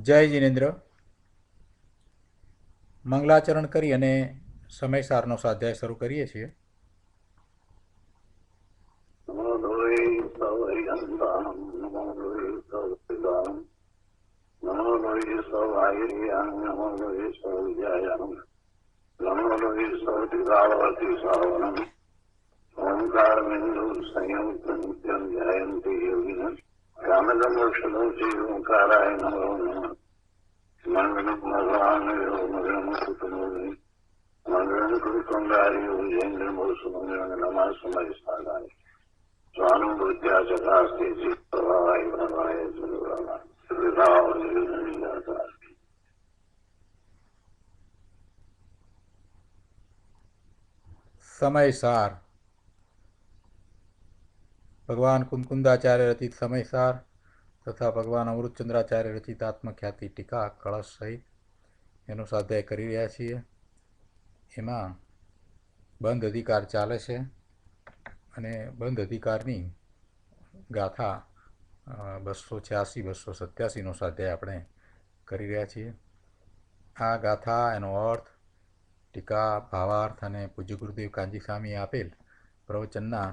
જય જિનેન્દ્ર. મંગલાચરણ કરી અને સમયસારનો સ્વાધ્યાય શરૂ કરીએ છીએ. ઓમકાર બિંદુ સંયુક્ત નિત્યમ ધ્યાયંતિ યોગિનઃ રામદમોક્ષદોષી ઓંકારાય નમો નમઃ. મંગળમ ભગવાન મંગળમ કુટુંબી મંગળમ કુટુંબારી જૈન્દ્ર મોસુ મંગળમ નમઃ સમય સાધાય સ્વાનુભૂત્યા ચકાસ્તે ચિત્તવાય ભવાય સુરવાય શ્રીરાવ નિર્ણયદાતા. સમયસાર ભગવાન કુંકુંદાચાર્ય રચિત સમયસાર તથા ભગવાન અમૃતચંદ્રાચાર્ય રચિત આત્મખ્યાતિ ટીકા કળશ સહિત એનો સ્વાધ્યાય કરી રહ્યા છીએ. એમાં બંધ અધિકાર ચાલે છે અને બંધ અધિકારની ગાથા 286 287નો સ્વાધ્યાય આપણે કરી રહ્યા છીએ. આ ગાથા, એનો અર્થ, ટીકા, ભાવાર્થ અને પૂજ્ય ગુરુદેવ કાંજી સ્વામીએ આપેલ પ્રવચનના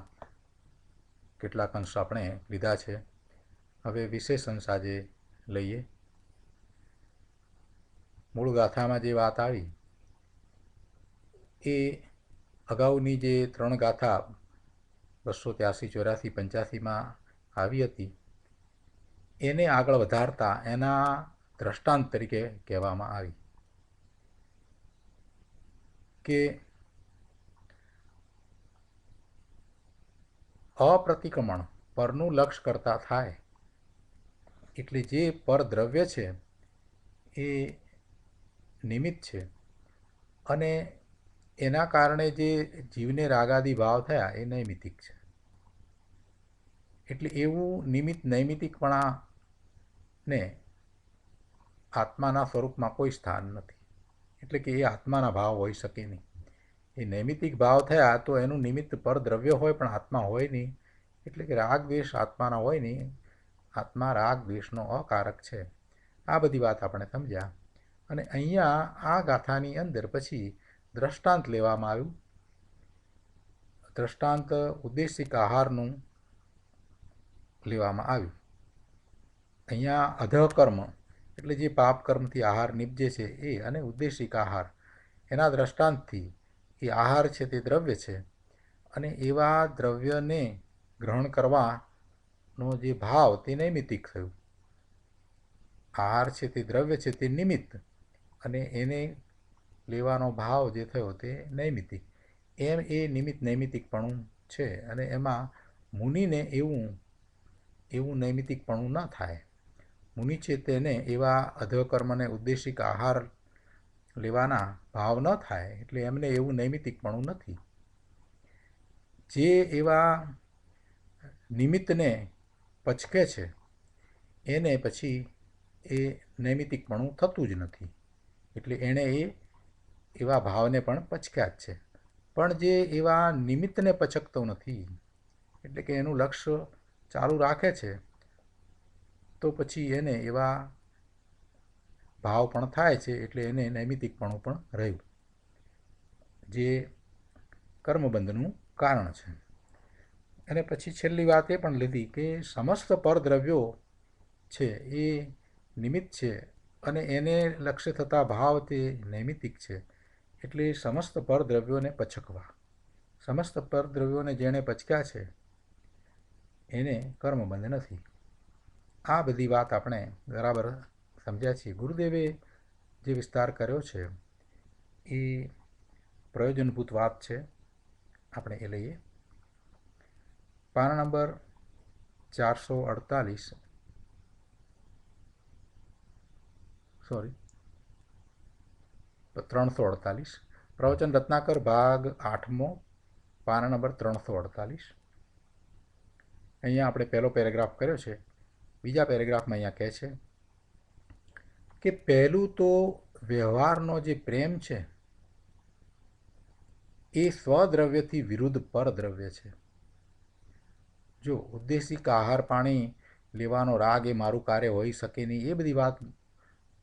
કેટલાક અંશ આપણે લીધા છે. હવે વિશેષ અંશ આજે લઈએ. મૂળ ગાથામાં જે વાત આવી એ અગાઉની જે 3 ગાથા 283, 84, 85માં આવી હતી એને આગળ વધારતા એના દ્રષ્ટાંત તરીકે કહેવામાં આવી કે અપ્રતિક્રમણ પરનું લક્ષ્ય કરતા થાય એટલે જે પરદ્રવ્ય છે એ નિમિત્ત છે અને એના કારણે જે જીવને રાગાદી ભાવ થયા એ નૈમિતિક છે. એટલે એવું નિમિત્ત નૈમિતિકપણાને આત્માના સ્વરૂપમાં કોઈ સ્થાન નથી. એટલે કે એ આત્માના ભાવ હોઈ શકે નહીં. એ નૈમિતિક ભાવ થયા તો એનું નિમિત્ત પરદ્રવ્ય હોય પણ આત્મા હોય નહીં. એટલે કે રાગ દ્વેષ આત્માના હોય નહીં. આત્મા રાગ દ્વેષનો અકારક છે. આ બધી વાત આપણે સમજ્યા. અને અહીંયા આ ગાથાની અંદર પછી દ્રષ્ટાંત લેવામાં આવ્યું. દ્રષ્ટાંત ઉદ્દેશિક આહારનું લેવામાં આવ્યું. અહીંયા અધકર્મ એટલે જે પાપ કર્મથી આહાર નિપજે છે એ અને ઉદ્દેશિક આહાર એના દ્રષ્ટાંતથી એ આહાર છે તે દ્રવ્ય છે અને એવા દ્રવ્યને ગ્રહણ કરવાનો જે ભાવ તે નૈમિતિક થયું. આહાર છે તે દ્રવ્ય છે તે નિમિત્ત અને એને લેવાનો ભાવ જે થયો તે નૈમિતિક. એમ એ નિમિત્ત નૈમિતિકપણું છે અને એમાં મુનિને એવું નૈમિતિકપણું ન થાય. મુનિ છે તેને એવા અધકર્મને ઉદ્દેશિક આહાર લેવાના ભાવ ન થાય. એટલે એમને એવું નૈમિતિકપણું નથી. જે એવા નિમિત્તને પચકે છે એને પછી એ નૈમિતિકપણું થતું જ નથી. એટલે એણે એવા ભાવને પણ પચક્યા જ છે. પણ જે એવા નિમિત્તને પચકતો નથી એટલે કે એનું લક્ષ્ય ચાલુ રાખે છે તો પછી એને એવા ભાવ પણ થાય છે. એટલે એને નૈમિતિકપણું પણ રહ્યું, જે કર્મબંધનું કારણ છે. અને પછી છેલ્લી વાત એ પણ લીધી કે સમસ્ત પરદ્રવ્યો છે એ નિમિત્ત છે અને એને લક્ષ્ય થતા ભાવ તે નૈમિતિક છે. એટલે સમસ્ત પરદ્રવ્યોને પચકવા, સમસ્ત પરદ્રવ્યોને જેણે પચક્યા છે એને કર્મબંધ નથી. આ બધી વાત આપણે બરાબર સમજ્યા છીએ. ગુરુદેવે જે વિસ્તાર કર્યો છે એ પ્રયોજનભૂત વાત છે. આપણે એ લઈએ. પાના નંબર 348 પ્રવચન રત્નાકર ભાગ 8મો, પાના નંબર 348. અહીંયા આપણે પહેલો પેરેગ્રાફ કર્યો છે. બીજા પેરેગ્રાફમાં અહીંયા કહે છે કે પહેલું તો વ્યવહારનો જે પ્રેમ છે એ સ્વદ્રવ્યથી વિરુદ્ધ પરદ્રવ્ય છે. જો ઉદ્દેશિક આહાર પાણી લેવાનો રાગ એ મારું કાર્ય હોઈ શકે નહીં એ બધી વાત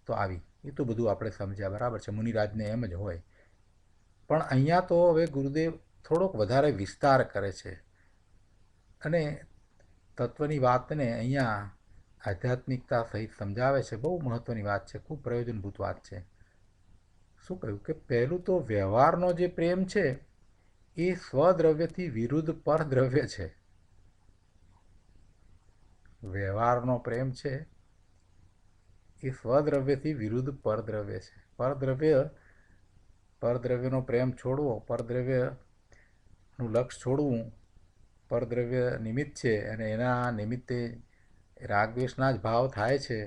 તો આવી. એ તો બધું આપણે સમજ્યા, બરાબર છે, મુનિરાજને એમ જ હોય. પણ અહીંયા તો હવે ગુરુદેવ થોડોક વધારે વિસ્તાર કરે છે અને તત્વની વાતને અહીંયા આધ્યાત્મિકતા સહિત સમજાવે છે. બહુ મહત્ત્વની વાત છે, ખૂબ પ્રયોજનભૂત વાત છે. શું કહ્યું કે પહેલું તો વ્યવહારનો જે પ્રેમ છે એ સ્વદ્રવ્યથી વિરુદ્ધ પરદ્રવ્ય છે. વ્યવહારનો પ્રેમ છે એ સ્વદ્રવ્યથી વિરુદ્ધ પરદ્રવ્ય છે. પરદ્રવ્યનો પ્રેમ છોડવો, પરદ્રવ્યનું લક્ષ છોડવું, પરદ્રવ્ય નિમિત્ત છે અને એના નિમિત્તે રાગદ્વેષના જ ભાવ થાય છે,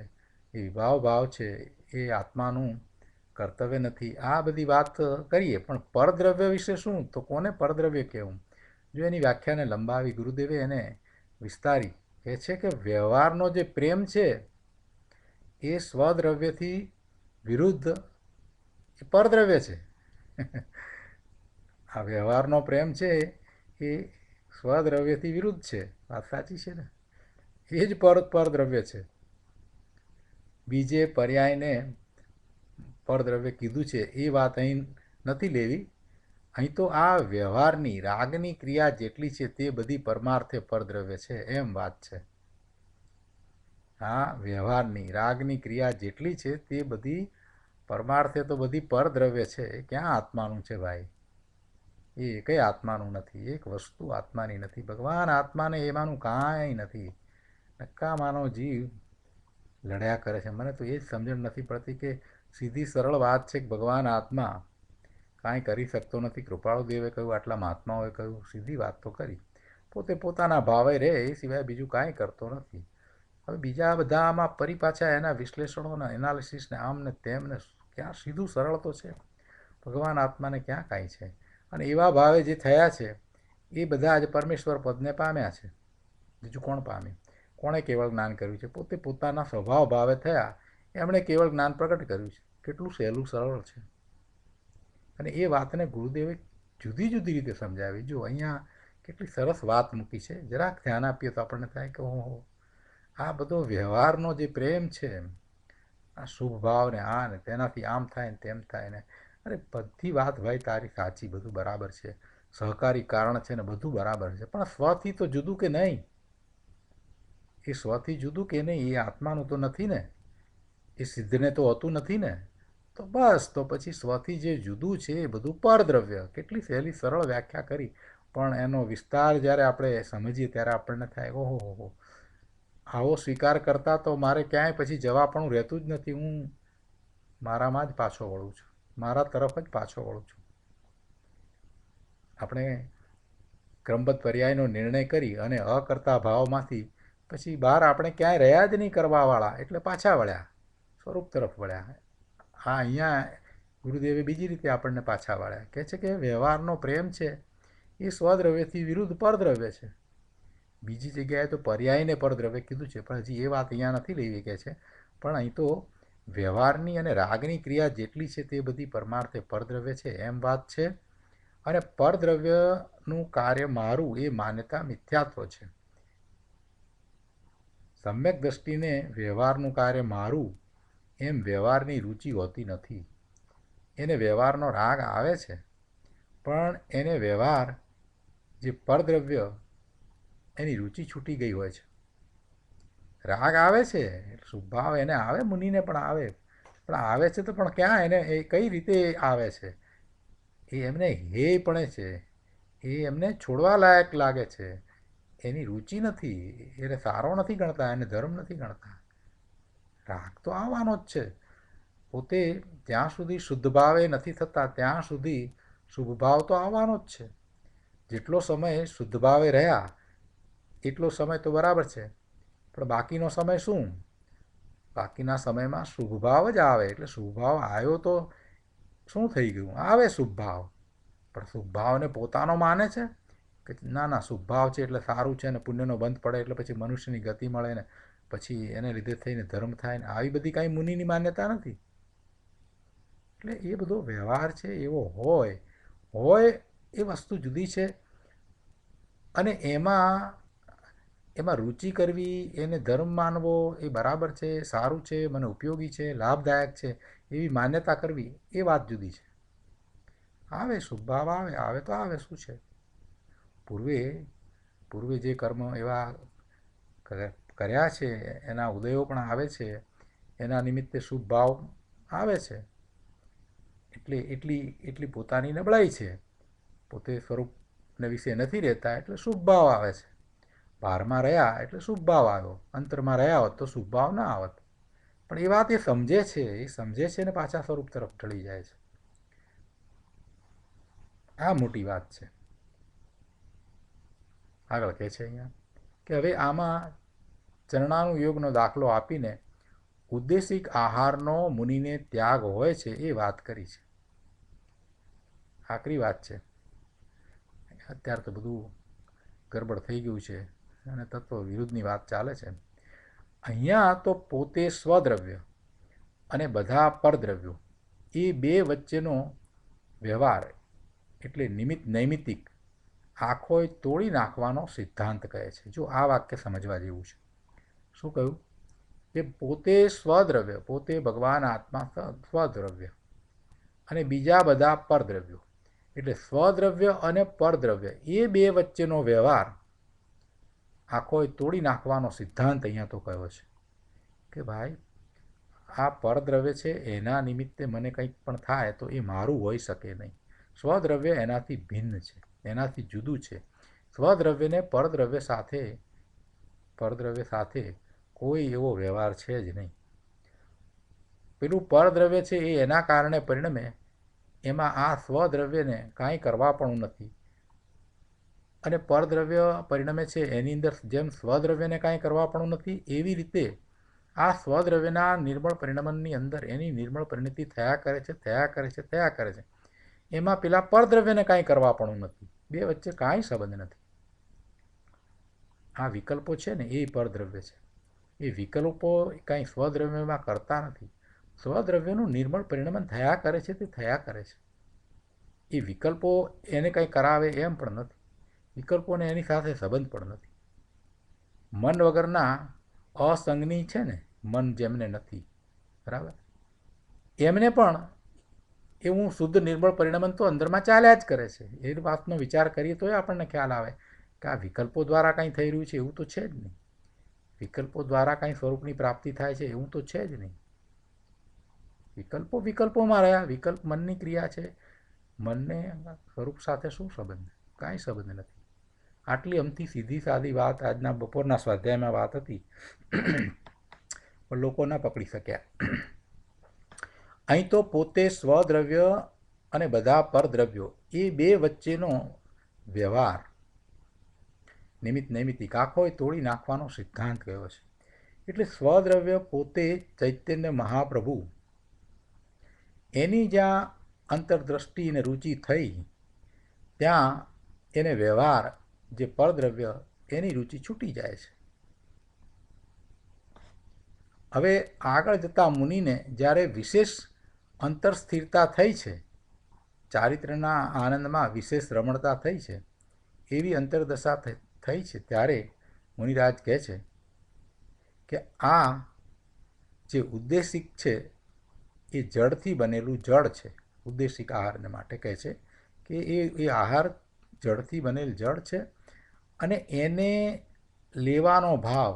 એ વિભાવ છે, એ આત્માનું કર્તવ્ય નથી. આ બધી વાત કરીએ, પણ પરદ્રવ્ય વિશે શું? તો કોને પરદ્રવ્ય કહેવું? જો એની વ્યાખ્યાને લંબાવી ગુરુદેવે એને વિસ્તારી. કહે છે કે વ્યવહારનો જે પ્રેમ છે એ સ્વદ્રવ્યથી વિરુદ્ધ એ પરદ્રવ્ય છે. આ વ્યવહારનો પ્રેમ છે એ સ્વદ્રવ્યથી વિરુદ્ધ છે. વાત સાચી છે ને? એ જ પરદ્રવ્ય છે. બીજે પર્યાયને પરદ્રવ્ય કીધું છે એ વાત અહીં નથી લેવી. અહીં તો આ વ્યવહારની રાગની ક્રિયા જેટલી છે તે બધી પરમાર્થે પરદ્રવ્ય છે એમ વાત છે. આ વ્યવહારની રાગની ક્રિયા જેટલી છે તે બધી પરમાર્થે તો બધી પરદ્રવ્ય છે. એ ક્યાં આત્માનું છે ભાઈ? એ કંઈ આત્માનું નથી. એક વસ્તુ આત્માની નથી. ભગવાન આત્માને એમાંનું કાંઈ નથી. નક્કામાંનો જીવ લડ્યા કરે છે. મને તો એ જ સમજણ નથી પડતી કે સીધી સરળ વાત છે કે ભગવાન આત્મા કાંઈ કરી શકતો નથી. કૃપાળુદેવે કહ્યું, આટલા મહાત્માઓએ કહ્યું, સીધી વાત તો કરી. પોતે પોતાના ભાવે રહે એ સિવાય બીજું કાંઈ કરતો નથી. હવે બીજા બધા આમાં પરિપાછા એના વિશ્લેષણોના એનાલિસિસને આમ ને તેમ ને ક્યાં સીધું સરળ તો છે. ભગવાન આત્માને ક્યાં કાંઈ છે? અને એવા ભાવે જે થયા છે એ બધા જ પરમેશ્વર પદને પામ્યા છે. બીજું કોણ પામ્યું? કોણે કેવળ જ્ઞાન કર્યું છે? પોતે પોતાના સ્વભાવ ભાવે થયા, એમણે કેવળ જ્ઞાન પ્રગટ કર્યું છે. કેટલું સહેલું સરળ છે. અને એ વાતને ગુરુદેવે જુદી જુદી રીતે સમજાવી. જો અહીંયા કેટલી સરસ વાત મૂકી છે. જરાક ધ્યાન આપીએ તો આપણને થાય કે ઓહો, આ બધો વ્યવહારનો જે પ્રેમ છે, આ શુભ ભાવ ને આ ને તેનાથી આમ થાય ને તેમ થાય ને, અરે બધી વાત ભાઈ તારી સાચી, બધું બરાબર છે, સહકારી કારણ છે ને બધું બરાબર છે, પણ સ્વથી તો જુદું કે નહીં? એ સ્વથી જુદું કે નહીં? એ આત્માનું તો નથી ને? એ સિદ્ધને તો હોતું નથી ને? તો બસ, તો પછી સ્વથી જે જુદું છે એ બધું પરદ્રવ્ય. કેટલી સહેલી સરળ વ્યાખ્યા કરી, પણ એનો વિસ્તાર જ્યારે આપણે સમજીએ ત્યારે આપણને થાય ઓહો હો, આવો સ્વીકાર કરતા તો મારે ક્યાંય પછી જવા પણ રહેતું જ નથી. હું મારામાં જ પાછો વળું છું, મારા તરફ જ પાછો વળું છું. આપણે ક્રમબદ્ધ પર્યાયનો નિર્ણય કરી અને અકર્તા ભાવમાંથી પછી બહાર આપણે ક્યાંય રહ્યા જ નહીં કરવાવાળા, એટલે પાછા વળ્યા, સ્વરૂપ તરફ વળ્યા. હા, અહીંયા ગુરુદેવે બીજી રીતે આપણને પાછા વળ્યા. કહે છે કે વ્યવહારનો પ્રેમ છે એ સ્વદ્રવ્યથી વિરુદ્ધ પરદ્રવ્ય છે. બીજી જગ્યાએ તો પર્યાયને પરદ્રવ્ય કીધું છે, પણ હજી એ વાત અહીંયા નથી લેવી કે છે. પણ અહીં તો વ્યવહારની અને રાગની ક્રિયા જેટલી છે તે બધી પરમાર્થે પરદ્રવ્ય છે એમ વાત છે. અને પરદ્રવ્યનું કાર્ય મારું એ માન્યતા મિથ્યાત્વ છે. સમ્યક દ્રષ્ટિને વ્યવહારનું કાર્ય મારું એમ વ્યવહારની રુચિ હોતી નથી. એને વ્યવહારનો રાગ આવે છે, પણ એને વ્યવહાર જે પરદ્રવ્ય એની રુચિ છૂટી ગઈ હોય છે. રાગ આવે છે, સ્વભાવ એને આવે, મુનિને પણ આવે, પણ આવે છે તો પણ ક્યાં? એને એ કઈ રીતે આવે છે? એ એમને હેય પડે છે, એ એમને છોડવા લાયક લાગે છે. એની રુચિ નથી, એને સારો નથી ગણતા, એને ધર્મ નથી ગણતા. રાગ તો આવવાનો જ છે. પોતે જ્યાં સુધી શુદ્ધ ભાવે નથી થતા ત્યાં સુધી શુભ ભાવ તો આવવાનો જ છે. જેટલો સમય શુદ્ધ ભાવે રહ્યા એટલો સમય તો બરાબર છે, પણ બાકીનો સમય શું? બાકીના સમયમાં શુભ ભાવ જ આવે. એટલે શુભ ભાવ આવ્યો તો શું થઈ ગયું? આવે શુભ ભાવ, પણ શુભ ભાવને પોતાનો માને છે કે ના ના શુભ ભાવ છે એટલે સારું છે, ને પુણ્યનો બંધ પડે એટલે પછી મનુષ્યની ગતિ મળે ને પછી એને લીધે થઈને ધર્મ થાય ને, આવી બધી કાંઈ મુનિની માન્યતા નથી. એટલે એ બધો વ્યવહાર છે એવો હોય એ વસ્તુ જુદી છે. અને એમાં એમાં રુચિ કરવી, એને ધર્મ માનવો, એ બરાબર છે, સારું છે, મને ઉપયોગી છે, લાભદાયક છે, એવી માન્યતા કરવી, એ વાત જુદી છે. આવે શુભ ભાવ આવે, આવે તો આવે, શું છે. પૂર્વે પૂર્વે જે કર્મ એવા કર્યા છે એના ઉદયો પણ આવે છે, એના નિમિત્તે શુભ ભાવ આવે છે. એટલે એટલી એટલી પોતાની નબળાઈ છે, પોતે સ્વરૂપને વિશે નથી રહેતા એટલે શુભ ભાવ આવે છે. બહારમાં રહ્યા એટલે શુભ ભાવ આવ્યો, અંતરમાં રહ્યા હોત તો શુભ ભાવ ના આવત. પણ એ વાત એ સમજે છે ને પાછા સ્વરૂપ તરફ ઢળી જાય છે. આ મોટી વાત છે. આગળ કહે છે અહીંયા કે હવે આમાં ચરણાનુયોગનો દાખલો આપીને ઉદ્દેશિક આહારનો મુનિને ત્યાગ હોય છે એ વાત કરી છે. આકરી વાત છે. અત્યારે તો બધું ગરબડ થઈ ગયું છે અને તત્વ વિરુદ્ધની વાત ચાલે છે. અહીંયા તો પોતે સ્વદ્રવ્ય અને બધા પરદ્રવ્યો એ બે વચ્ચેનો વ્યવહાર એટલે નૈમિત્તિક આખોય તોડી નાખવાનો સિદ્ધાંત કહે છે. જો આ વાક્ય સમજવા જેવું છે. શું કહ્યું કે પોતે સ્વદ્રવ્ય, પોતે ભગવાન આત્મા સ્વદ્રવ્ય અને બીજા બધા પરદ્રવ્યો એટલે સ્વદ્રવ્ય અને પરદ્રવ્ય એ બે વચ્ચેનો વ્યવહાર આખોય તોડી નાખવાનો સિદ્ધાંત અહીંયા તો કયો છે કે ભાઈ આ પરદ્રવ્ય છે, એના નિમિત્તે મને કંઈક પણ થાય તો એ મારું હોઈ શકે નહીં. સ્વદ્રવ્ય એનાથી ભિન્ન છે, એનાથી જુદું છે. સ્વદ્રવ્યને પરદ્રવ્ય સાથે કોઈ એવો વ્યવહાર છે જ નહીં. પેલું પરદ્રવ્ય છે એ એના કારણે પરિણમે, એમાં આ સ્વદ્રવ્યને કાંઈ કરવા પણ નથી. અને પરદ્રવ્ય પરિણમે છે એની અંદર જેમ સ્વદ્રવ્યને કાંઈ કરવા પણ નથી, એવી રીતે આ સ્વદ્રવ્યના નિર્મળ પરિણમનની અંદર એની નિર્મળ પરિણતિ થયા કરે છે. એમાં પેલા પરદ્રવ્યને કાંઈ કરવા પણ નથી. બે વચ્ચે કાંઈ સંબંધ નથી. આ વિકલ્પો છે ને એ પરદ્રવ્ય છે. એ વિકલ્પો કાંઈ સ્વદ્રવ્યમાં કરતા નથી. સ્વદ્રવ્યનું નિર્મળ પરિણમન થયા કરે છે તે થયા કરે છે. એ વિકલ્પો એને કંઈ કરાવે એમ પણ નથી. વિકલ્પોને એની સાથે સંબંધ પણ નથી. મન વગરના અસંગની છે ને, મન જેમને નથી, બરાબર, એમને પણ એવું શુદ્ધ નિર્મળ પરિણમન તો અંદરમાં ચાલ્યા જ કરે છે. એ વાતનો વિચાર કરીએ તો આપણને ખ્યાલ આવે કે આ વિકલ્પો દ્વારા કંઈ થઈ રહ્યું છે એવું તો છે જ નહીં. વિકલ્પો દ્વારા કંઈ સ્વરૂપની પ્રાપ્તિ થાય છે એવું તો છે જ નહીં. વિકલ્પો વિકલ્પોમાં રહ્યા. વિકલ્પ મનની ક્રિયા છે. મનને સ્વરૂપ સાથે શું સંબંધ? કાંઈ સંબંધ નથી. આટલી અમથી સીધી સાદી વાત આજના બપોરના સ્વાધ્યાયમાં વાત હતી, પણ લોકો ના પકડી શક્યા. અહીં તો પોતે સ્વદ્રવ્ય અને બધા પરદ્રવ્યો એ બે વચ્ચેનો વ્યવહાર નૈમિત્તિક આખોય તોડી નાખવાનો સિદ્ધાંત કયો છે. એટલે સ્વદ્રવ્ય પોતે ચૈતન્ય મહાપ્રભુ, એની જ્યાં અંતરદ્રષ્ટિ અને રુચિ થઈ ત્યાં એને વ્યવહાર જે પરદ્રવ્ય એની રુચિ છૂટી જાય છે. હવે આગળ જતા મુનિને જ્યારે વિશેષ અંતર સ્થિરતા થઈ છે, ચારિત્રના આનંદમાં વિશેષ રમણતા થઈ છે, એવી અંતરદશા થઈ છે, ત્યારે મુનિરાજ કહે છે કે આ જે ઉદ્દેશિક છે એ જળથી બનેલું જળ છે. ઉદ્દેશિક આહારને માટે કહે છે કે એ આહાર જળથી બનેલ જળ છે અને એને લેવાનો ભાવ,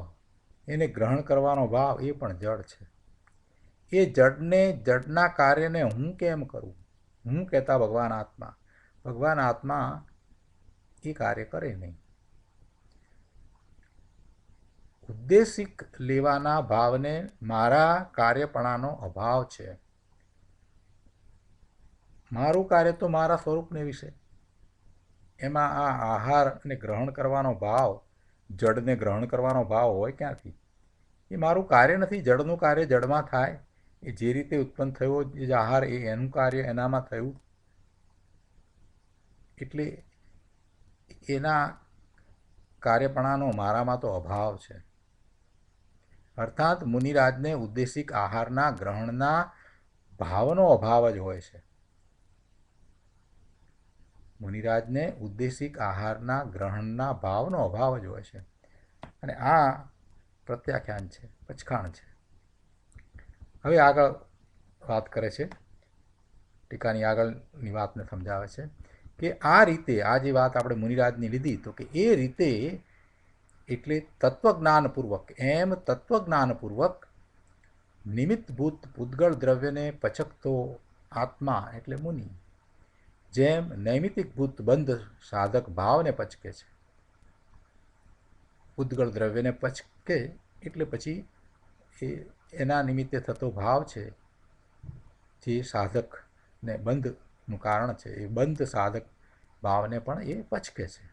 એને ગ્રહણ કરવાનો ભાવ એ પણ જળ છે. એ જડના કાર્યને હું કેમ કરું? હું કહેતા ભગવાન આત્મા એ કાર્ય કરે નહીં. ઉદ્દેશિક લેવાના ભાવને મારા કાર્યપણાનો અભાવ છે. મારું કાર્ય તો મારા સ્વરૂપને વિશે, એમાં આ આહારને ગ્રહણ કરવાનો ભાવ, જડને ગ્રહણ કરવાનો ભાવ હોય ક્યાંથી? એ મારું કાર્ય નથી. જડનું કાર્ય જડમાં થાય. એ જે રીતે ઉત્પન્ન થયો જે આહાર એ એનું કાર્ય એનામાં થયું. એટલે એના કાર્યપણાનો મારામાં તો અભાવ છે. અર્થાત મુનિરાજને ઉદ્દેશિક આહારના ગ્રહણના ભાવનો અભાવ જ હોય છે. મુનિરાજને ઉદ્દેશિક આહારના ગ્રહણના ભાવનો અભાવ જ હોય છે. અને આ પ્રત્યાખ્યાન છે, પચખાણ છે. હવે આગળ વાત કરે છે, ટીકાની આગળની વાતને સમજાવે છે કે આ રીતે આ જે વાત આપણે મુનિરાજની લીધી તો કે એ રીતે એટલે તત્વજ્ઞાનપૂર્વક એમ તત્વજ્ઞાનપૂર્વક નિમિત્તભૂત પૂતગળ દ્રવ્યને પચકતો આત્મા એટલે મુનિ જેમ નૈમિતિકભૂત બંધ સાધક ભાવને પચકે છે. પૂતગળ દ્રવ્યને પચકે એટલે પછી એના નિમિત્તે થતો ભાવ છે જે સાધકને બંધનું કારણ છે, એ બંધ સાધક ભાવને પણ એ પચકે છે.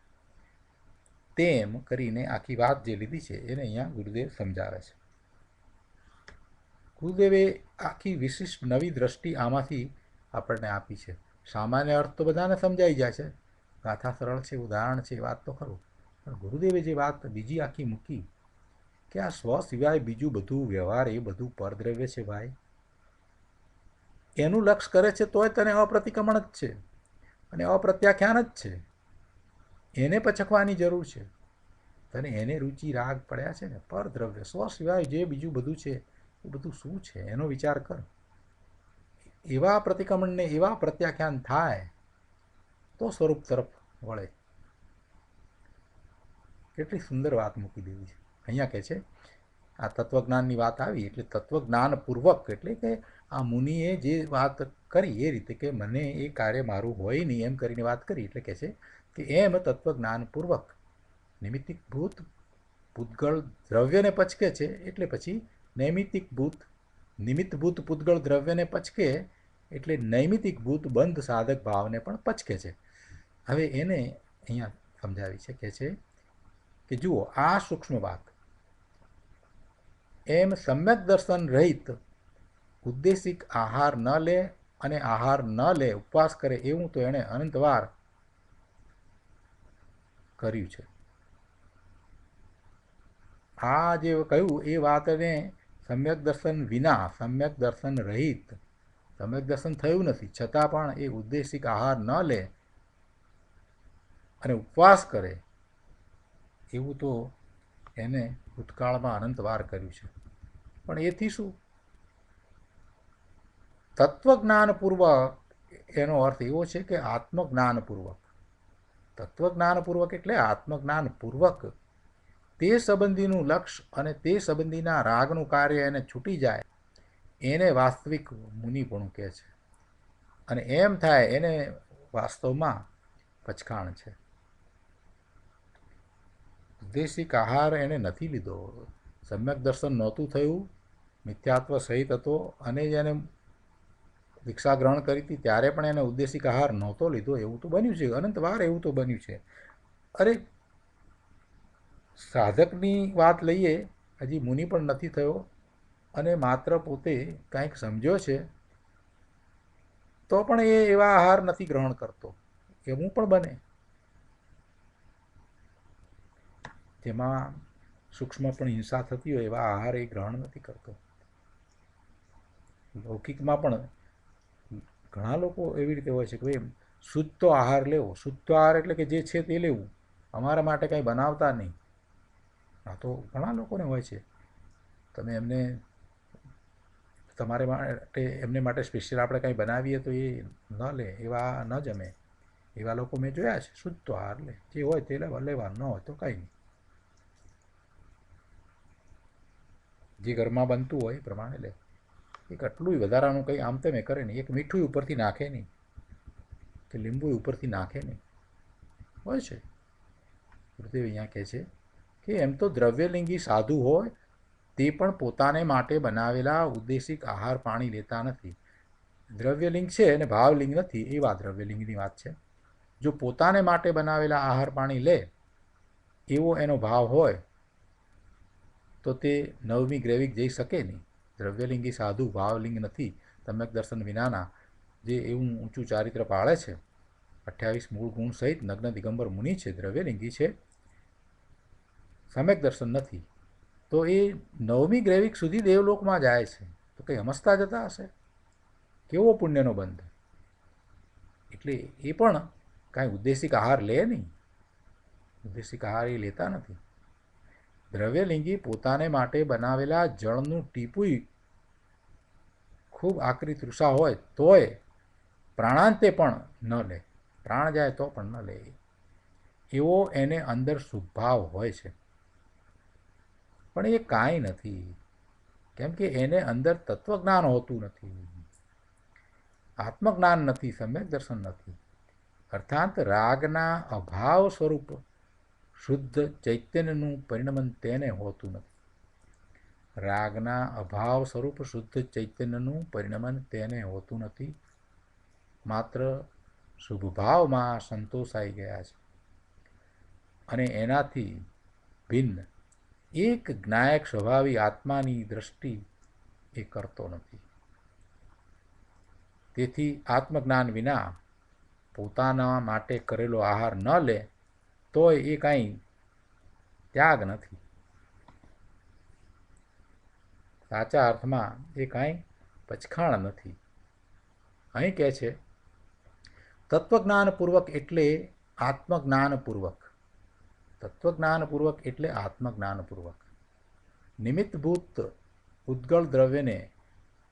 તેમ કરીને આખી વાત જે લીધી છે એને અહીંયા ગુરુદેવ સમજાવે છે. ગુરુદેવે આખી વિશિષ્ટ નવી દ્રષ્ટિ આમાંથી આપણને આપી છે. સામાન્ય અર્થ તો બધાને સમજાઈ જાય છે, ગાથા સરળ છે, ઉદાહરણ છે, એ વાત તો ખરું, પણ ગુરુદેવે જે વાત બીજી આખી મૂકી કે આ સ્વ સિવાય બીજું બધું વ્યવહાર એ બધું પરદ્રવ્ય છે ભાઈ, એનું લક્ષ કરે છે તોય તને અપ્રતિક્રમણ જ છે અને અપ્રત્યાખ્યાન જ છે. એને પચકવાની જરૂર છે. તને એને રુચિ રાગ પડ્યા છે ને પરદ્રવ્ય સ્વ સિવાય જે બીજું બધું છે એ બધું શું છે એનો વિચાર કર. એવા પ્રતિક્રમણને એવા પ્રત્યાખ્યાન થાય તો સ્વરૂપ તરફ વળે. કેટલી સુંદર વાત મૂકી દીધી છે. અહીંયા કહે છે આ તત્વજ્ઞાનની વાત આવી એટલે તત્વજ્ઞાનપૂર્વક એટલે કે આ મુનિએ જે વાત કરી એ રીતે કે મને એ કાર્ય મારું હોય નહીં એમ કરીને વાત કરી એટલે કહે છે કે એમ તત્વજ્ઞાનપૂર્વક નિમિત્તિકભૂત પૂતગળ દ્રવ્યને પચકે છે એટલે પછી નિમિત્તભૂત પૂતગળ દ્રવ્યને પચકે એટલે નૈમિતિકભૂત બંધ સાધક ભાવને પણ પચકે છે. હવે એને અહીંયા સમજાવી છે કે જુઓ આ સૂક્ષ્મ વાત એમ સમ્યક દર્શન રહિત ઉદ્દેશિક આહાર ન લે અને આહાર ન લે ઉપવાસ કરે એવું તો એણે અનંતવાર કર્યું છે. આ જે કહ્યું એ વાતને સમ્યક દર્શન વિના સમ્યક દર્શન રહિત સમ્યક દર્શન થયું નથી છતાં પણ એ ઉદ્દેશિક આહાર ન લે અને ઉપવાસ કરે એવું તો એને ભૂતકાળમાં અનંતવાર કર્યું છે. પણ એથી શું? તત્વજ્ઞાનપૂર્વક એનો અર્થ એવો છે કે આત્મજ્ઞાનપૂર્વક. તત્વજ્ઞાનપૂર્વક એટલે આત્મજ્ઞાનપૂર્વક તે સંબંધીનું લક્ષ્ય અને તે સંબંધીના રાગનું કાર્ય એને છૂટી જાય એને વાસ્તવિક મુનિપણું કહે છે. અને એમ થાય એને વાસ્તવમાં પચખાણ છે. ઉદ્દેશિક આહાર એને નથી લીધો, સમ્યક દર્શન નહોતું થયું, મિથ્યાત્વ સહિત હતો અને જેને દીક્ષા ગ્રહણ કરી હતી ત્યારે પણ એને ઉદ્દેશિક આહાર નહોતો લીધો એવું તો બન્યું છે, અનંતવાર એવું તો બન્યું છે. અરે સાધકની વાત લઈએ, હજી મુનિ પણ નથી થયો અને માત્ર પોતે કંઈક સમજ્યો છે તો પણ એ એવા આહાર નથી ગ્રહણ કરતો, એવું પણ બને. જેમાં સૂક્ષ્મ પણ હિંસા થતી હોય એવા આહાર એ ગ્રહણ નથી કરતો. લૌકિકમાં પણ ઘણા લોકો એવી રીતે હોય છે કે ભાઈ શુદ્ધ તો આહાર લેવો, શુદ્ધ આહાર એટલે કે જે છે તે લેવું, અમારા માટે કંઈ બનાવતા નહીં. આ તો ઘણા લોકોને હોય છે. તમે એમને તમારે માટે એમને માટે સ્પેશિયલ આપણે કંઈ બનાવીએ તો એ ન લે, એવા ન જમે. એવા લોકો મેં જોયા છે. શુદ્ધ તો આહાર લે, જે હોય તે લેવા, ન હોય તો કંઈ નહીં. જે ઘરમાં બનતું હોય એ પ્રમાણે લે. એક આટલું વધારાનું કંઈ આમ તેમ કરે નહીં, એક મીઠું ઉપરથી નાખે નહીં કે લીંબુ ઉપરથી નાખે નહીં, હોય છે. ગુરુદેવ અહીંયા કહે છે કે એમ તો દ્રવ્યલિંગી સાધુ હોય તે પણ પોતાને માટે બનાવેલા ઉદ્દેશિક આહાર પાણી લેતા નથી. દ્રવ્યલિંગ છે અને ભાવલિંગ નથી, એવા દ્રવ્યલિંગની વાત છે. જો પોતાને માટે બનાવેલા આહાર પાણી લે એવો એનો ભાવ હોય તો તે નવમી ગ્રેવિક જઈ શકે નહીં. દ્રવ્યલિંગી સાધુ ભાવલિંગ નથી, સમ્યક દર્શન વિનાના જે એવું ઊંચું ચારિત્ર પાળે છે, 28 મૂળ ગુણ સહિત નગ્ન દિગંબર મુનિ છે, દ્રવ્યલિંગી છે, સમ્યક દર્શન નથી, તો એ નવમી ગ્રેવિક સુધી દેવલોકમાં જાય છે. તો કંઈ સમજતા જતા હશે? કેવો પુણ્યનો બંધ! એટલે એ પણ કાંઈ ઉદ્દેશિક આહાર લે નહીં, ઉદ્દેશિક આહાર એ લેતા નથી. દ્રવ્યલિંગી પોતાને માટે બનાવેલા જળનું ટીપુય ખૂબ આકરી તૃષા હોય તોય પ્રાણાંતે પણ ન લે, પ્રાણ જાય તો પણ ન લે, એવો એને અંદર શુભભાવ હોય છે. પણ એ કાંઈ નથી, કેમ કે એને અંદર તત્વજ્ઞાન હોતું નથી, આત્મજ્ઞાન નથી, સમ્યક દર્શન નથી. અર્થાત રાગના અભાવ સ્વરૂપ શુદ્ધ ચૈતન્યનું પરિણમન તેને હોતું નથી. રાગના અભાવ સ્વરૂપ શુદ્ધ ચૈતન્યનું પરિણમન તેને હોતું નથી. માત્ર શુભભાવમાં સંતોષાઈ ગયા છે અને એનાથી ભિન્ન એક જ્ઞાયક સ્વભાવી આત્માની દ્રષ્ટિ એ કરતો નથી. તેથી આત્મજ્ઞાન વિના પોતાના માટે કરેલો આહાર ન લે તોય એ કાંઈ ત્યાગ નથી. સાચા અર્થમાં એ કાંઈ પચખાણ નથી. અહીં કહે છે તત્વજ્ઞાનપૂર્વક એટલે આત્મજ્ઞાનપૂર્વક. તત્વજ્ઞાનપૂર્વક એટલે આત્મજ્ઞાનપૂર્વક. નિમિત્તભૂત ઉદ્ગળ દ્રવ્યને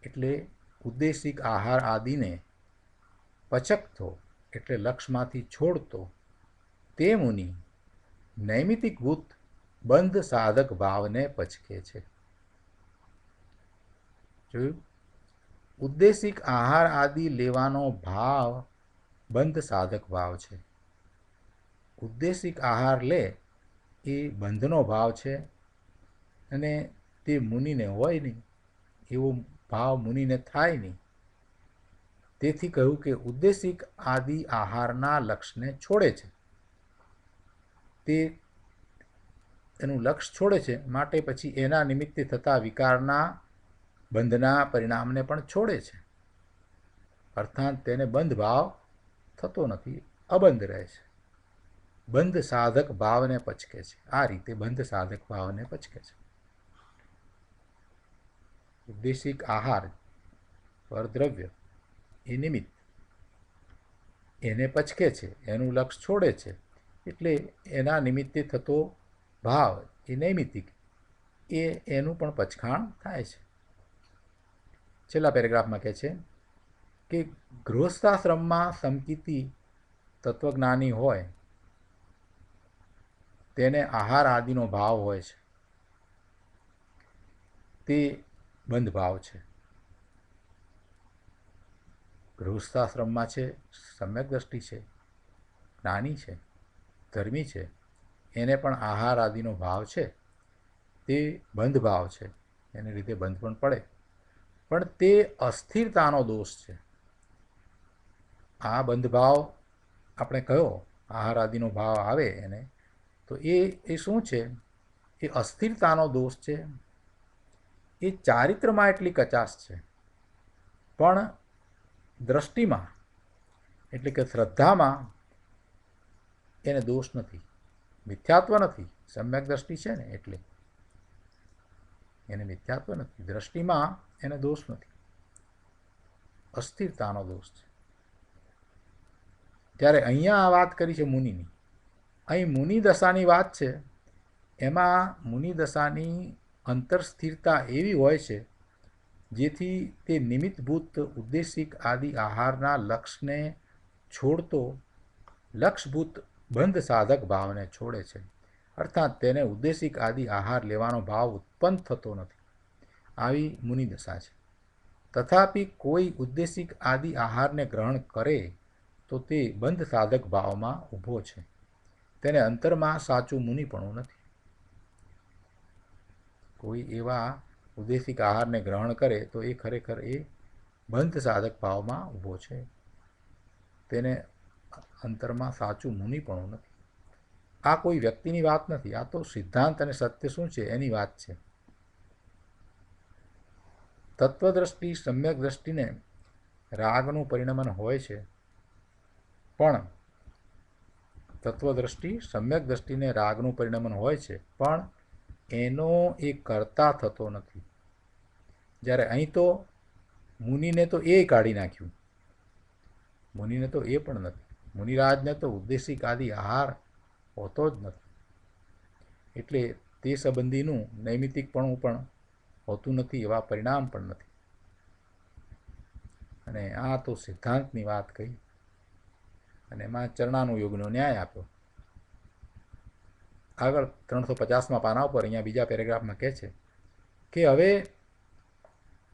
એટલે ઉદ્દેશિક આહાર આદિને પચકતો એટલે લક્ષમાંથી છોડતો તે મુનિ નૈમિતિકભૂત બંધ સાધક ભાવને પચકે છે. જોયું? ઉદ્દેશિક આહાર આદિ લેવાનો ભાવ બંધ સાધક ભાવ છે. ઉદ્દેશિક આહાર લે એ બંધનો ભાવ છે અને તે મુનિને હોય નહીં, એવો ભાવ મુનિને થાય નહીં. તેથી કહ્યું કે ઉદ્દેશિક આદિ આહારના લક્ષને છોડે છે. તે એનું લક્ષ છોડે છે, માટે પછી એના નિમિત્તે થતા વિકારના બંધના પરિણામને પણ છોડે છે. અર્થાત તેને બંધ ભાવ થતો નથી, અબંધ રહે છે. બંધ સાધક ભાવને પચકે છે. આ રીતે બંધ સાધક ભાવને પચકે છે. ઉદ્દેશિક આહાર પરદ્રવ્ય એ નિમિત્ત એને પચકે છે, એનું લક્ષ છોડે છે, એટલે એના નિમિત્તે થતો ભાવ એ નૈમિતિક એનું પણ પચખાણ થાય છે. છેલ્લા પેરેગ્રાફમાં કહે છે કે ગૃહસ્થાશ્રમમાં સમકીતી તત્વજ્ઞાની હોય તેને આહાર આદિનો ભાવ હોય છે, તે બંધ ભાવ છે. ગૃહસ્થાશ્રમમાં છે, સમ્યક દ્રષ્ટિ છે, જ્ઞાની છે, ધર્મી છે, એને પણ આહાર આદિનો ભાવ છે, તે બંધ ભાવ છે, એને લીધે બંધ પણ પડે, પણ તે અસ્થિરતાનો દોષ છે. આ બંધ ભાવ આપણે કયો આહાર આદિનો ભાવ આવે એને તો એ શું છે? એ અસ્થિરતાનો દોષ છે. એ ચારિત્રમાં એટલી કચાશ છે, પણ દ્રષ્ટિમાં એટલે કે શ્રદ્ધામાં એને દોષ નથી, મિથ્યાત્વ નથી. સમ્યક દ્રષ્ટિ છે ને એટલે એને મિથ્યાત્વ નથી. દ્રષ્ટિમાં એને દોષ નથી, અસ્થિરતાનો દોષ છે. ત્યારે અહીંયા આ વાત કરી છે મુનિની. અહીં મુનિ દશાની વાત છે. એમાં મુનિ દશાની અંતરસ્થિરતા એવી હોય છે જેથી તે નિમિત્તભૂત ઉદ્દેશિક આદિ આહારના લક્ષને છોડતો લક્ષભૂત બંધ સાધક ભાવને છોડે છે. અર્થાત તેને ઉદ્દેશિક આદિ આહાર લેવાનો ભાવ ઉત્પન્ન થતો નથી. આવી મુનિ દશા છે. તથાપિ કોઈ ઉદ્દેશિક આદિ આહારને ગ્રહણ કરે તો તે બંધ સાધક ભાવમાં ઊભો છે. તેને અંતરમાં સાચું મુનિપણું નથી. કોઈ એવા ઉદ્દેશિક આહારને ગ્રહણ કરે તો એ ખરેખર એ બંધ સાધક ભાવમાં ઊભો છે. તેને અંતરમાં સાચું મુનિપણું નથી. આ કોઈ વ્યક્તિની વાત નથી, આ તો સિદ્ધાંત અને સત્ય શું છે એની વાત છે. તત્વદ્રષ્ટિ સમ્યક દ્રષ્ટિને રાગનું પરિણમન હોય છે, પણ તત્વદ્રષ્ટિ સમ્યક દ્રષ્ટિને રાગનું પરિણમન હોય છે, પણ એનો એ કરતા થતો નથી. જ્યારે અહીં તો મુનિને તો એ કાઢી નાખ્યું, મુનિને તો એ પણ નથી. મુનિરાજને તો ઉદ્દેશિક આદિ આહાર હોતો જ નથી. એટલે તે સંબંધીનું નૈમિતિકપણું પણ હોતું નથી, એવા પરિણામ પણ નથી. અને આ તો સિદ્ધાંતની વાત કહી અને એમાં ચરણાનુયોગનો ન્યાય આપ્યો. આગળ 350માં પાના ઉપર અહીંયા બીજા પેરેગ્રાફમાં કહે છે કે હવે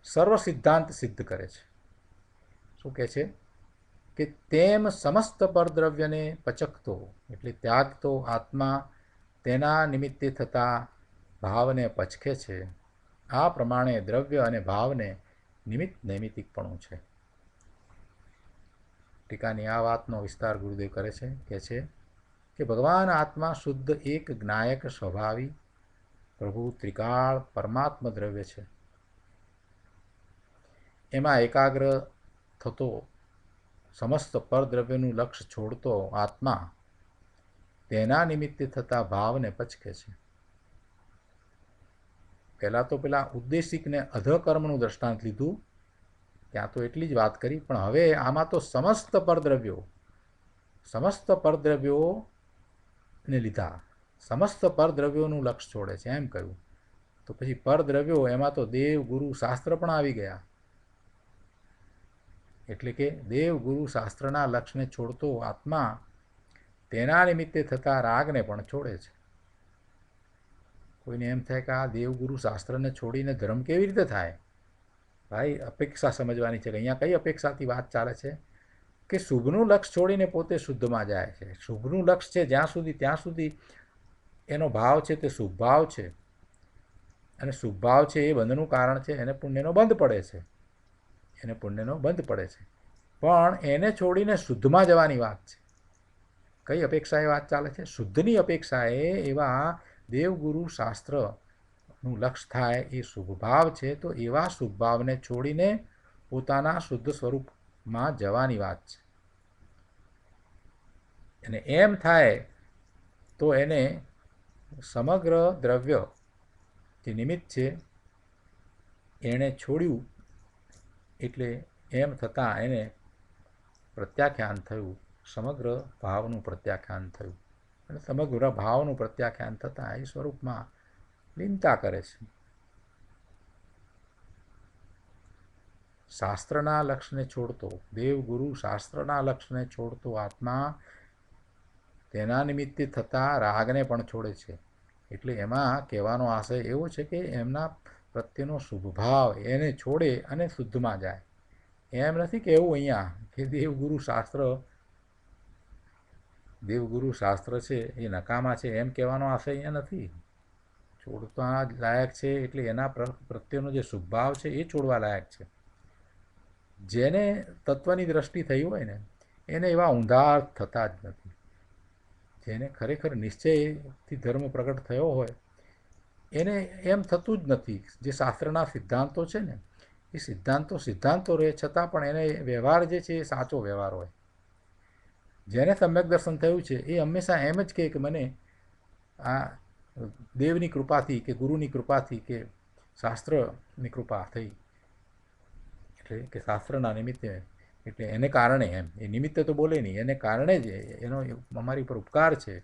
સર્વ સિદ્ધાંત સિદ્ધ કરે છે. શું કહે છે કે તેમ સમસ્ત પરદ્રવ્યને પચકતો એટલે ત્યાગતો આત્મા તેના નિમિત્તે થતા ભાવને પચકે છે. આ પ્રમાણે દ્રવ્ય અને ભાવને નિમિત્ત નૈમિતિકપણું છે. ટીકાની આ વાતનો વિસ્તાર ગુરુદેવ કરે છે. કહે છે કે ભગવાન આત્મા શુદ્ધ એક જ્ઞાયક સ્વભાવી પ્રભુ ત્રિકાળ પરમાત્મ દ્રવ્ય છે. એમાં એકાગ્ર થતો સમસ્ત પરદ્રવ્યનું લક્ષ્ય છોડતો આત્મા તેના નિમિત્તે થતા ભાવને પચકે છે. પહેલાં તો પેલા ઉદ્દેશિકને અધકર્મનું દ્રષ્ટાંત લીધું, ત્યાં તો એટલી જ વાત કરી, પણ હવે આમાં તો સમસ્ત પરદ્રવ્યોને લીધા, સમસ્ત પરદ્રવ્યોનું લક્ષ્ય છોડે છે એમ કહ્યું. તો પછી પરદ્રવ્યો એમાં તો દેવ ગુરુ શાસ્ત્ર પણ આવી ગયા. એટલે કે દેવ ગુરુ શાસ્ત્રના લક્ષ્યને છોડતો આત્મા તેના નિમિત્તે થતા રાગને પણ છોડે છે. કોઈને એમ થાય કે આ દેવગુરુ શાસ્ત્રને છોડીને ધર્મ કેવી રીતે થાય? ભાઈ, અપેક્ષા સમજવાની છે કે અહીંયા કઈ અપેક્ષાથી વાત ચાલે છે કે શુભનું લક્ષ્ય છોડીને પોતે શુદ્ધમાં જાય છે. શુભનું લક્ષ્ય છે જ્યાં સુધી ત્યાં સુધી એનો ભાવ છે તે શુભ ભાવ છે, અને શુભ ભાવ છે એ બંધનું કારણ છે. એને પુણ્યનો બંધ પડે છે, પણ એને છોડીને શુદ્ધમાં જવાની વાત છે. કઈ અપેક્ષાએ વાત ચાલે છે? શુદ્ધની અપેક્ષાએ એવા દેવગુરુ શાસ્ત્રનું લક્ષ્ય થાય એ શુભ ભાવ છે, તો એવા શુભ ભાવને છોડીને પોતાના શુદ્ધ સ્વરૂપમાં જવાની વાત છે. અને એમ થાય તો એને સમગ્ર દ્રવ્ય જે નિમિત્ત છે એણે છોડ્યું, એટલે એમ થતાં એને પ્રત્યાખ્યાન થયું, સમગ્ર ભાવનું પ્રત્યાખ્યાન થયું. અને સમગ્ર ભાવનું પ્રત્યાખ્યાન થતાં એ સ્વરૂપમાં લીનતા કરે છે. શાસ્ત્રના લક્ષ્યને છોડતો, દેવગુરુ શાસ્ત્રના લક્ષ્યને છોડતો આત્મા તેના નિમિત્તે થતા રાગને પણ છોડે છે. એટલે એમાં કહેવાનો આશય એવો છે કે એમના પ્રત્યેનો શુભ ભાવ એને છોડે અને શુદ્ધમાં જાય. એમ નથી કે એવું અહીંયા કે દેવગુરુ શાસ્ત્ર છે એ નકામા છે એમ કહેવાનો આશય અહીંયા નથી. છોડવા લાયક છે એટલે એના પ્રત્યેનો જે શુભ ભાવ છે એ છોડવા લાયક છે. જેને તત્વની દ્રષ્ટિ થઈ હોય ને એને એવા ઊંધા થતા જ નથી. જેને ખરેખર નિશ્ચયથી ધર્મ પ્રગટ થયો હોય એને એમ થતું જ નથી. જે શાસ્ત્રના સિદ્ધાંતો છે ને એ સિદ્ધાંતો રહે છતાં પણ એને વ્યવહાર જે છે એ સાચો વ્યવહાર હોય. જેને સમ્યક દર્શન થયું છે એ હંમેશા એમ જ કહે કે મને આ દેવની કૃપાથી કે ગુરુની કૃપાથી કે શાસ્ત્રની કૃપા થઈ, એટલે કે શાસ્ત્રના નિમિત્તે, એટલે એને કારણે, એમ એ નિમિત્તે તો બોલે નહીં, એને કારણે જ એનો અમારી પર ઉપકાર છે,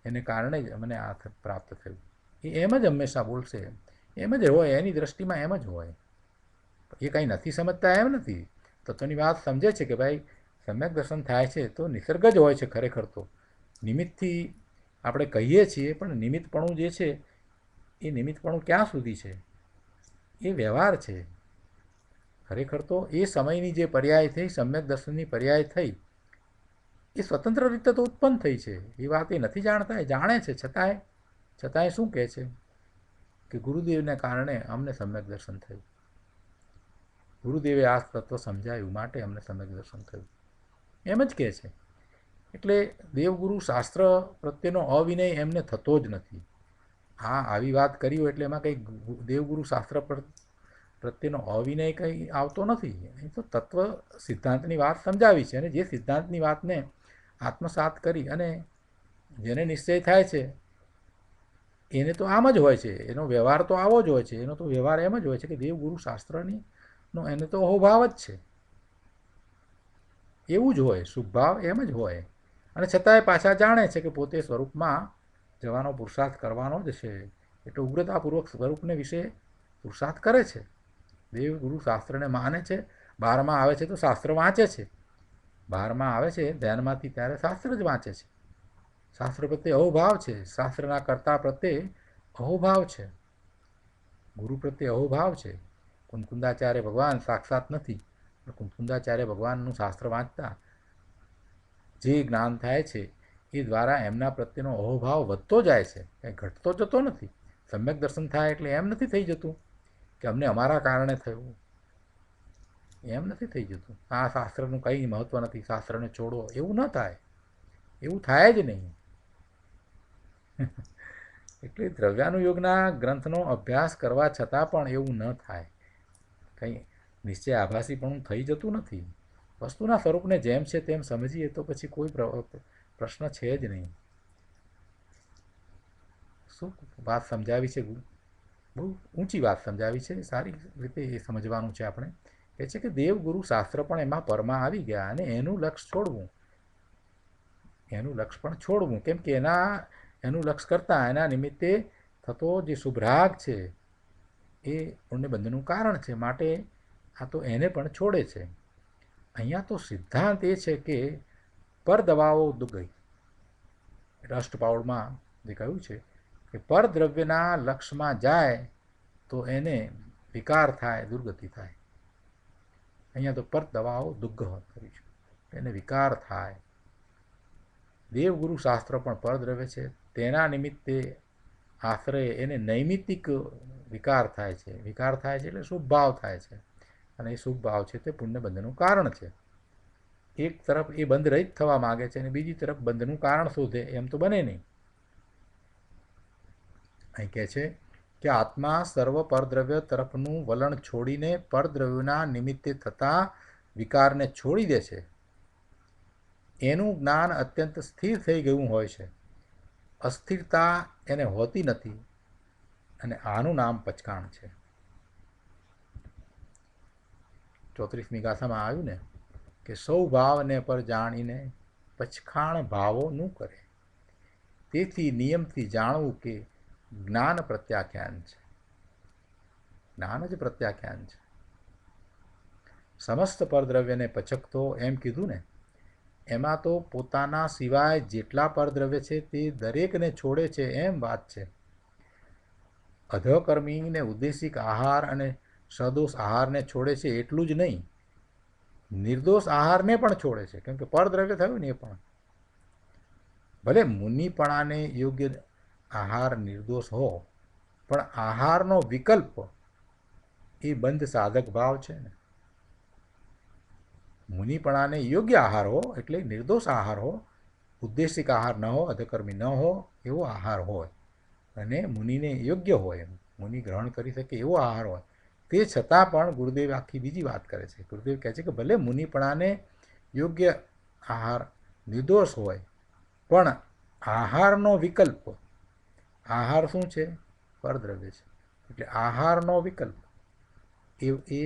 એને કારણે જ મને આ પ્રાપ્ત થયું. એ એમ જ હંમેશા બોલશે, એમ જ હોય, એની દ્રષ્ટિમાં એમ જ હોય. એ કંઈ નથી સમજતા એમ નથી. તત્વની વાત સમજે છે કે ભાઈ સમ્યક દર્શન થાય છે તો નિસર્ગ જ હોય છે. ખરેખર તો નિમિત્તથી આપણે કહીએ છીએ, પણ નિમિત્તપણું જે છે એ નિમિત્તપણું ક્યાં સુધી છે? એ વ્યવહાર છે. ખરેખર તો એ સમયની જે પર્યાય થઈ, સમ્યક દર્શનની પર્યાય થઈ, એ સ્વતંત્ર રીતે તો ઉત્પન્ન થઈ છે. એ વાત એ નથી જાણતા, એ જાણે છે. છતાંય શું કહે છે કે ગુરુદેવને કારણે અમને સમ્યક દર્શન થયું, ગુરુદેવે આ તત્વ સમજાયું માટે અમને સમ્યક દર્શન થયું, એમ જ કહે છે. એટલે દેવગુરુ શાસ્ત્ર પ્રત્યેનો અવિનય એમને થતો જ નથી. આવી વાત કરી હોય એટલે એમાં કંઈ દેવગુરુ શાસ્ત્ર પ્રત્યેનો અવિનય કંઈ આવતો નથી. એ તો તત્વ સિદ્ધાંતની વાત સમજાવી છે, અને જે સિદ્ધાંતની વાતને આત્મસાત કરી અને જેને નિશ્ચય થાય છે એને તો આમ જ હોય છે. એનો વ્યવહાર તો આવો જ હોય છે. એનો તો વ્યવહાર એમ જ હોય છે કે દેવગુરુ શાસ્ત્રનો એને તો અહોભાવ જ છે. એવું જ હોય, શુભ ભાવ એમ જ હોય. અને છતાંય પાછા જાણે છે કે પોતે સ્વરૂપમાં જવાનો પુરુષાર્થ કરવાનો જ છે. એટલે ઉગ્રતાપૂર્વક સ્વરૂપને વિશે પુરુષાર્થ કરે છે. દેવગુરુ શાસ્ત્રને માને છે, બહારમાં આવે છે તો શાસ્ત્ર વાંચે છે, બહારમાં આવે છે ધ્યાનમાંથી ત્યારે શાસ્ત્ર જ વાંચે છે. શાસ્ત્ર પ્રત્યે અહોભાવ છે, શાસ્ત્રના કર્તા પ્રત્યે અહોભાવ છે, ગુરુ પ્રત્યે અહોભાવ છે. કુંકુંદાચાર્ય ભગવાન સાક્ષાત નથી, પણ કુંકુંદાચાર્ય ભગવાનનું શાસ્ત્ર વાંચતા જે જ્ઞાન થાય છે એ દ્વારા એમના પ્રત્યેનો અહોભાવ વધતો જાય છે, કંઈ ઘટતો જતો નથી. સમ્યક દર્શન થાય એટલે એમ નથી થઈ જતું કે અમને અમારા કારણે થયું, એમ નથી થઈ જતું. આ શાસ્ત્રનું કંઈ મહત્ત્વ નથી, શાસ્ત્રને છોડો, એવું ન થાય, એવું થાય જ નહીં. એટલે દ્રવ્યાનુયોગના ગ્રંથનો અભ્યાસ કરવા છતાં પણ એવું ન થાય, કંઈ નિશ્ચય આભાસી પણ થઈ જતું નથી. વસ્તુના સ્વરૂપને જેમ છે તેમ સમજીએ તો પછી કોઈ પ્રશ્ન છે જ નહીં. શું વાત સમજાવી છે ગુરુ? બહુ ઊંચી વાત સમજાવી છે, સારી રીતે એ સમજવાનું છે આપણે. કહે છે કે દેવગુરુ શાસ્ત્ર પણ એમાં પરમાં આવી ગયા અને એનું લક્ષ્ય છોડવું, એનું લક્ષ્ય પણ છોડવું, કેમ કે એનું લક્ષ્ય કરતાં એના નિમિત્તે થતો જે શુભરાગ છે એ પુણ્યબંધનું કારણ છે, માટે આ તો એને પણ છોડે છે. અહીંયા તો સિદ્ધાંત એ છે કે પર દવાઓ ગઈ, અષ્ટપાઉડમાં જે કહ્યું છે કે પરદ્રવ્યના લક્ષ્યમાં જાય તો એને વિકાર થાય, દુર્ગતિ થાય. અહીંયા તો પર દવાઓ દુગ્ગહ કરી છે, એને વિકાર થાય. દેવગુરુ શાસ્ત્ર પણ પરદ્રવ્ય છે, તેના નિમિત્તે આશ્રય એને નૈમિતિક વિકાર થાય છે. વિકાર થાય છે એટલે શુભ ભાવ થાય છે, અને એ શુભ ભાવ છે તે પુણ્યબંધનું કારણ છે. એક તરફ એ બંધ રહિત થવા માગે છે અને બીજી તરફ બંધનું કારણ શોધે, એમ તો બને નહીં. અહીં કહે છે કે આત્મા સર્વ પરદ્રવ્ય તરફનું વલણ છોડીને પરદ્રવ્યના નિમિત્તે થતા વિકારને છોડી દે છે. એનું જ્ઞાન અત્યંત સ્થિર થઈ ગયું હોય છે, અસ્થિરતા એને હોતી નથી, અને આનું નામ પચકાણ છે. 34મી ગાથામાં આવ્યું ને કે સૌ ભાવને પર જાણીને પચખાણ ભાવો નું કરે, તેથી નિયમથી જાણવું કે જ્ઞાન પ્રત્યાખ્યાન છે. જ્ઞાન જ પ્રત્યાખ્યાન છે. સમસ્ત પરદ્રવ્યને પચકતો એમ કીધું ને, એમાં તો પોતાના સિવાય જેટલા પરદ્રવ્ય છે તે દરેકને છોડે છે એમ વાત છે. અધકર્મીને ઉદ્દેશિક આહાર અને સદોષ આહારને છોડે છે એટલું જ નહીં, નિર્દોષ આહારને પણ છોડે છે, કેમ કે પરદ્રવ્ય થયું ને એ પણ. ભલે મુનિપણાને યોગ્ય આહાર નિર્દોષ હો, પણ આહારનો વિકલ્પ એ બંધ સાધક ભાવ છે ને. મુનિપણાને યોગ્ય આહાર હો એટલે નિર્દોષ આહાર હો, ઉદ્દેશિક આહાર ન હો, અધકર્મી ન હો, એવો આહાર હોય, અને મુનિને યોગ્ય હોય, મુનિ ગ્રહણ કરી શકે એવો આહાર હોય. તે છતાં પણ ગુરુદેવ આખી બીજી વાત કરે છે. ગુરુદેવ કહે છે કે ભલે મુનિપણાને યોગ્ય આહાર નિર્દોષ હોય, પણ આહારનો વિકલ્પ, આહાર શું છે? પરદ્રવ્ય છે, એટલે આહારનો વિકલ્પ એ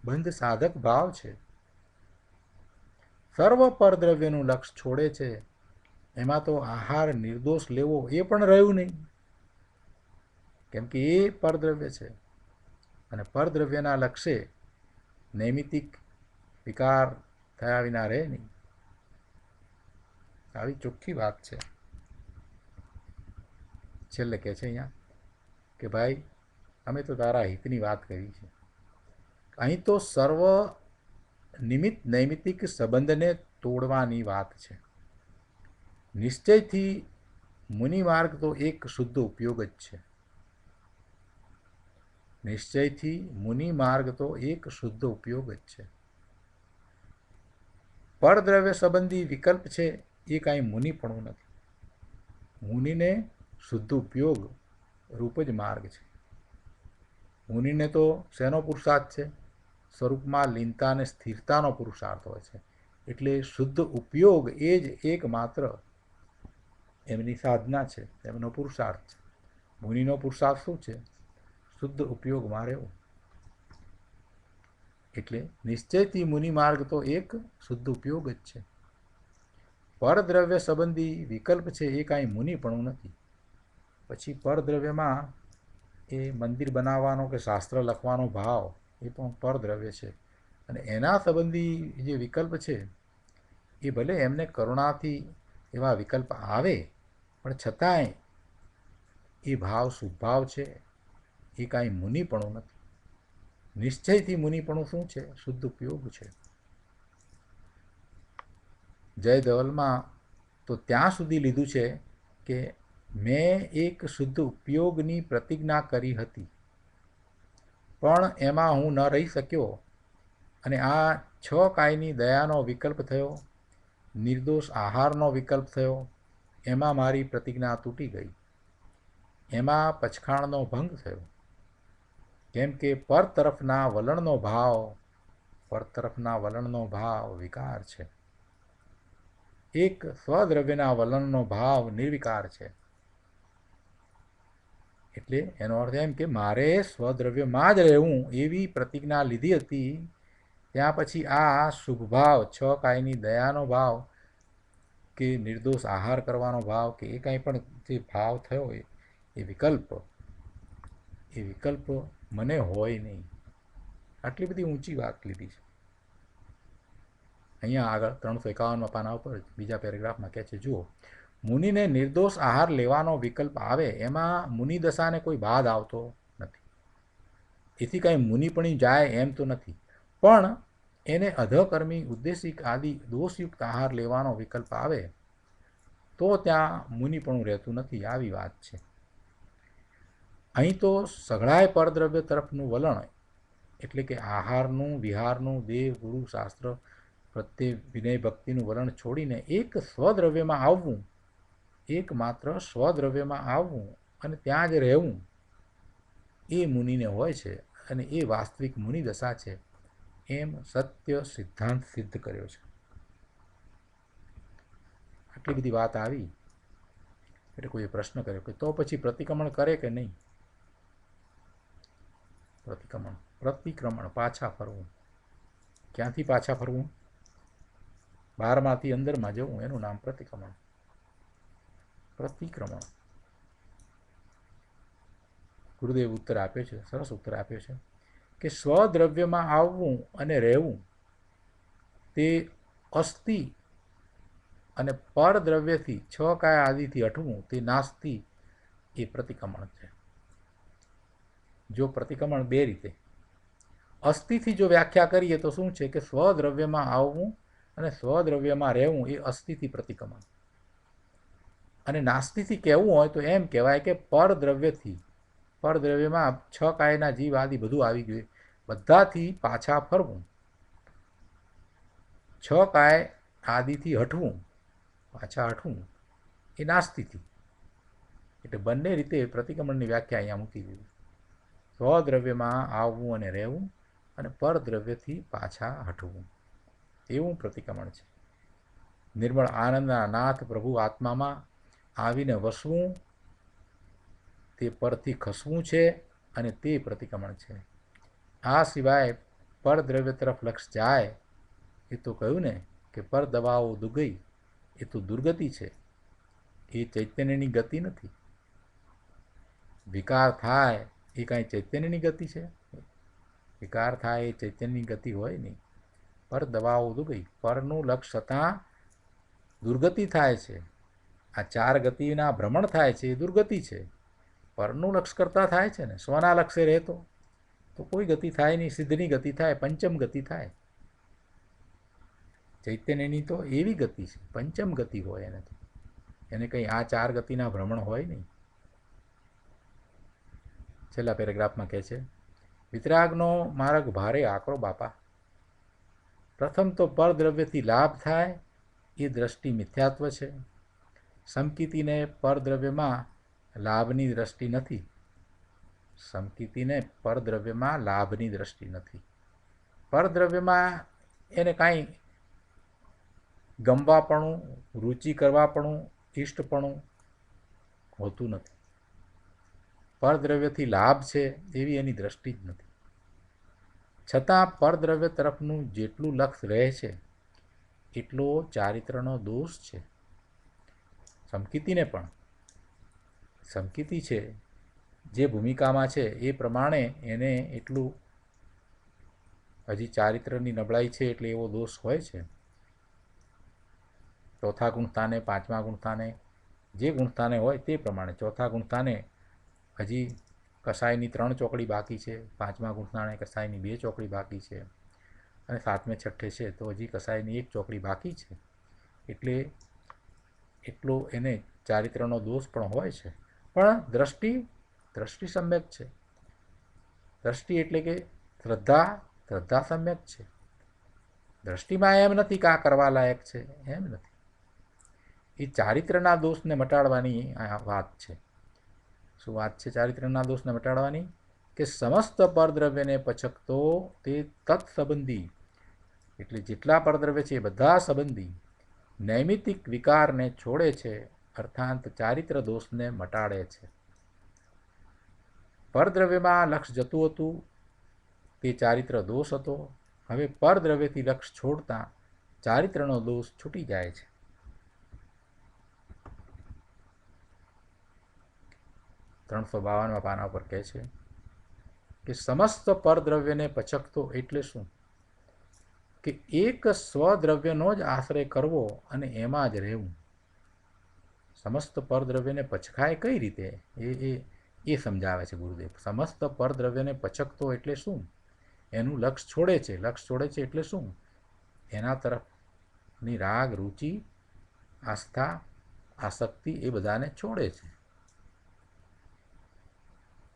બંધ સાધક ભાવ છે. સર્વ પરદ્રવ્યનું લક્ષ્ય છોડે છે, એમાં તો આહાર નિર્દોષ લેવો એ પણ રહ્યું નહીં, કેમ કે એ પરદ્રવ્ય છે, અને પરદ્રવ્યના લક્ષ્યે નૈમિતિક વિકાર થયા વિના રહે નહીં. આવી ચોખ્ખી વાત છે. છેલ્લે કહે છે અહીંયા કે ભાઈ અમે તો તારા હિતની વાત કરી છે. અહીં તો સર્વ નિમિત્ત નૈમિતિક સંબંધને તોડવાની વાત છે. નિશ્ચયથી મુનિ માર્ગ તો એક શુદ્ધ ઉપયોગ જ છે. નિશ્ચયથી મુનિ માર્ગ તો એક શુદ્ધ ઉપયોગ જ છે. પરદ્રવ્ય સંબંધી વિકલ્પ છે એ કાંઈ મુનિપણું નથી. મુનિને શુદ્ધ ઉપયોગ રૂપ જ માર્ગ છે. મુનિને તો શેનો પુરુષાર્થ છે? સ્વરૂપમાં લીનતા અને સ્થિરતાનો પુરુષાર્થ હોય છે. એટલે શુદ્ધ ઉપયોગ એ જ એકમાત્ર એમની સાધના છે, એમનો પુરુષાર્થ છે. મુનિનો પુરુષાર્થ શું છે? શુદ્ધ ઉપયોગમાં રહેવું. એટલે નિશ્ચયથી મુનિ માર્ગ તો એક શુદ્ધ ઉપયોગ જ છે. પરદ્રવ્ય સંબંધી વિકલ્પ છે એ કાંઈ મુનિપણું નથી. પછી પરદ્રવ્યમાં એ મંદિર બનાવવાનો કે શાસ્ત્ર લખવાનો ભાવ એ પણ પરદ્રવ્ય છે. અને એના સંબંધી જે વિકલ્પ છે એ ભલે એમને કરુણાથી એવા વિકલ્પ આવે, પણ છતાંય એ ભાવ શુભભાવ છે, એ કાંઈ મુનિપણું નથી. નિશ્ચયથી મુનિપણું શું છે? શુદ્ધ ઉપયોગ છે. જય ધવલમાં તો ત્યાં સુધી લીધું છે કે મેં એક શુદ્ધ ઉપયોગની પ્રતિજ્ઞા કરી હતી, પણ એમાં હું ન રહી શક્યો અને આ 6 કાયની દયાનો વિકલ્પ થયો, નિર્દોષ આહારનો વિકલ્પ થયો, એમાં મારી પ્રતિજ્ઞા તૂટી ગઈ, એમાં પચખાણનો ભંગ થયો. કેમ કે પર તરફના વલણનો ભાવ વિકાર છે. એક સ્વદ્રવ્યના વલણનો ભાવ નિર્વિકાર છે. એટલે એનો અર્થ એમ કે મારે સ્વદ્રવ્યમાં જ રહેવું એવી પ્રતિજ્ઞા લીધી હતી. ત્યાં પછી આ શુભભાવ 6 કાયની દયાનો ભાવ કે નિર્દોષ આહાર કરવાનો ભાવ કે એ કાંઈ પણ જે ભાવ થયો એ વિકલ્પ મને હોય નહીં. આટલી બધી ઊંચી વાત લીધી છે. અહીંયા આગળ 351 પાના ઉપર બીજા પેરેગ્રાફમાં કહે છે, જુઓ, મુનિને નિર્દોષ આહાર લેવાનો વિકલ્પ આવે એમાં મુનિ દશાને કોઈ બાદ આવતો નથી. એથી કાંઈ મુનિપણી જાય એમ તો નથી, પણ એને અધકર્મી ઉદ્દેશિક આદિ દોષયુક્ત આહાર લેવાનો વિકલ્પ આવે તો ત્યાં મુનિપણું રહેતું નથી. આવી વાત છે. અહીં તો સઘળાય પરદ્રવ્ય તરફનું વલણ, એટલે કે આહારનું, વિહારનું, દેવ, ગુરુ, શાસ્ત્ર પ્રત્યે વિનય ભક્તિનું વલણ છોડીને એક સ્વદ્રવ્યમાં આવવું, એકમાત્ર સ્વદ્રવ્યમાં આવવું અને ત્યાં જ રહેવું, એ મુનિને હોય છે. અને એ વાસ્તવિક મુનિ દશા છે એમ સત્ય સિદ્ધાંત સિદ્ધ કર્યો છે. આટલી બધી વાત આવી એટલે કોઈએ પ્રશ્ન કર્યો કે તો પછી પ્રતિક્રમણ કરે કે નહીં? પ્રતિક્રમણ પાછા ફરવું. ક્યાંથી પાછા ફરવું? બહારમાંથી અંદરમાં જવું, એનું નામ પ્રતિક્રમણ. ગુરુદેવ ઉત્તર આપ્યો છે, સરસ ઉત્તર આપ્યો છે કે સ્વદ્રવ્યમાં આવવું અને રહેવું તે અસ્થિ અને પરદ્રવ્યથી 6 કાય આદિથી હટવું તે નાસ્તિ, એ પ્રતિક્રમણ છે. જો પ્રતિક્રમણ બે રીતે, અસ્થિથી જો વ્યાખ્યા કરીએ તો શું છે કે સ્વદ્રવ્યમાં આવવું અને સ્વદ્રવ્યમાં રહેવું એ અસ્થિથી પ્રતિક્રમણ. અને નાસ્તિથી કહેવું હોય તો એમ કહેવાય કે પરદ્રવ્યમાં 6 કાયના જીવ આદિ બધું આવી ગયું, બધાથી પાછા ફરવું, 6 કાય આદિથી હટવું, પાછા હટવું એ નાસ્તિથી. એટલે બંને રીતે પ્રતિક્રમણની વ્યાખ્યા અહીંયા મૂકી દીધી. સ્વદ્રવ્યમાં આવવું અને રહેવું અને પરદ્રવ્યથી પાછા હટવું, એવું પ્રતિક્રમણ છે. નિર્મળ આનંદના નાથ પ્રભુ આત્મામાં આવીને વસવું, તે પરથી ખસવું છે અને તે પ્રતિક્રમણ છે. આ સિવાય પરદ્રવ્ય તરફ લક્ષ જાય એ તો કહ્યું ને કે પર દવાઓ દુગઈ, એ તો દુર્ગતિ છે, એ ચૈતન્યની ગતિ નથી. વિકાર થાય એ કાંઈ ચૈતન્યની ગતિ છે? વિકાર થાય એ ચૈતન્યની ગતિ હોય નહીં. પર દવાઓ દુગઈ, પરનું લક્ષ થતાં દુર્ગતિ થાય છે. આ 4 ગતિના ભ્રમણ થાય છે એ દુર્ગતિ છે. પરનું લક્ષ કરતા થાય છે ને, સ્વના લક્ષે રહેતો તો કોઈ ગતિ થાય નહીં, સિદ્ધની ગતિ થાય, પંચમ ગતિ થાય. ચૈતન્યની તો એવી ગતિ છે, પંચમ ગતિ હોય એને તો, એને કંઈ આ 4 ગતિના ભ્રમણ હોય નહીં. છેલ્લા પેરેગ્રાફમાં કહે છે, વિતરાગનો માર્ગ ભારે આકરો બાપા. પ્રથમ તો પરદ્રવ્યથી લાભ થાય એ દ્રષ્ટિ મિથ્યાત્વ છે. સમકીતીને પરદ્રવ્યમાં લાભની દ્રષ્ટિ નથી. પરદ્રવ્યમાં એને કાંઈ ગમવાપણું, રુચિ કરવાપણું, ઇષ્ટપણું હોતું નથી. પરદ્રવ્યથી લાભ છે એવી એની દ્રષ્ટિ જ નથી. છતાં પરદ્રવ્ય તરફનું જેટલું લક્ષ રહે છે એટલો ચારિત્રનો દોષ છે. સમકીતીને પણ, સમકીતી છે જે ભૂમિકામાં છે એ પ્રમાણે એને એટલું હજી ચારિત્રની નબળાઈ છે એટલે એવો દોષ હોય છે. ચોથા ગુણસ્થાને, પાંચમા ગુણસ્થાને, જે ગુણસ્થાને હોય તે પ્રમાણે. ચોથા ગુણસ્થાને હજી કસાયની 3 ચોકડી બાકી છે, પાંચમા ગુણસ્થાને કસાયની 2 ચોકડી બાકી છે, અને સાતમે છઠ્ઠે છે તો હજી કસાયની 1 ચોકડી બાકી છે. એટલે એટલો એને ચારિત્રનો દોષ પણ હોય છે. પણ દ્રષ્ટિ સમ્યક છે. દ્રષ્ટિ એટલે કે શ્રદ્ધા સમ્યક છે. દ્રષ્ટિમાં એમ નથી કે આ કરવા લાયક છે, એમ નથી. એ ચારિત્રના દોષને મટાડવાની આ વાત છે. શું વાત છે ચારિત્રના દોષને મટાડવાની? કે સમસ્ત પરદ્રવ્યને પચકતો તે તત્સંબંધી, એટલે જેટલા પરદ્રવ્ય છે એ બધા સંબંધી નૈમિતિક વિકારને છોડે છે, અર્થાત ચારિત્ર દોષને મટાડે છે. પરદ્રવ્યમાં લક્ષ જતું હતું તે ચારિત્ર દોષ હતો. હવે પરદ્રવ્યથી લક્ષ છોડતા ચારિત્રનો દોષ છૂટી જાય છે. ત્રણસો 52 પાના પર કહે છે કે સમસ્ત પરદ્રવ્યને પચકતો એટલે શું? કે એક સ્વદ્રવ્યનો જ આશ્રય કરવો અને એમાં જ રહેવું. સમસ્ત પરદ્રવ્યને પચકાય કઈ રીતે એ સમજાવે છે ગુરુદેવ. સમસ્ત પરદ્રવ્યને પચકતો એટલે શું? એનું લક્ષ છોડે છે. લક્ષ છોડે છે એટલે શું? એના તરફની રાગ, રુચિ, આસ્થા, આસક્તિ એ બધાને છોડે છે.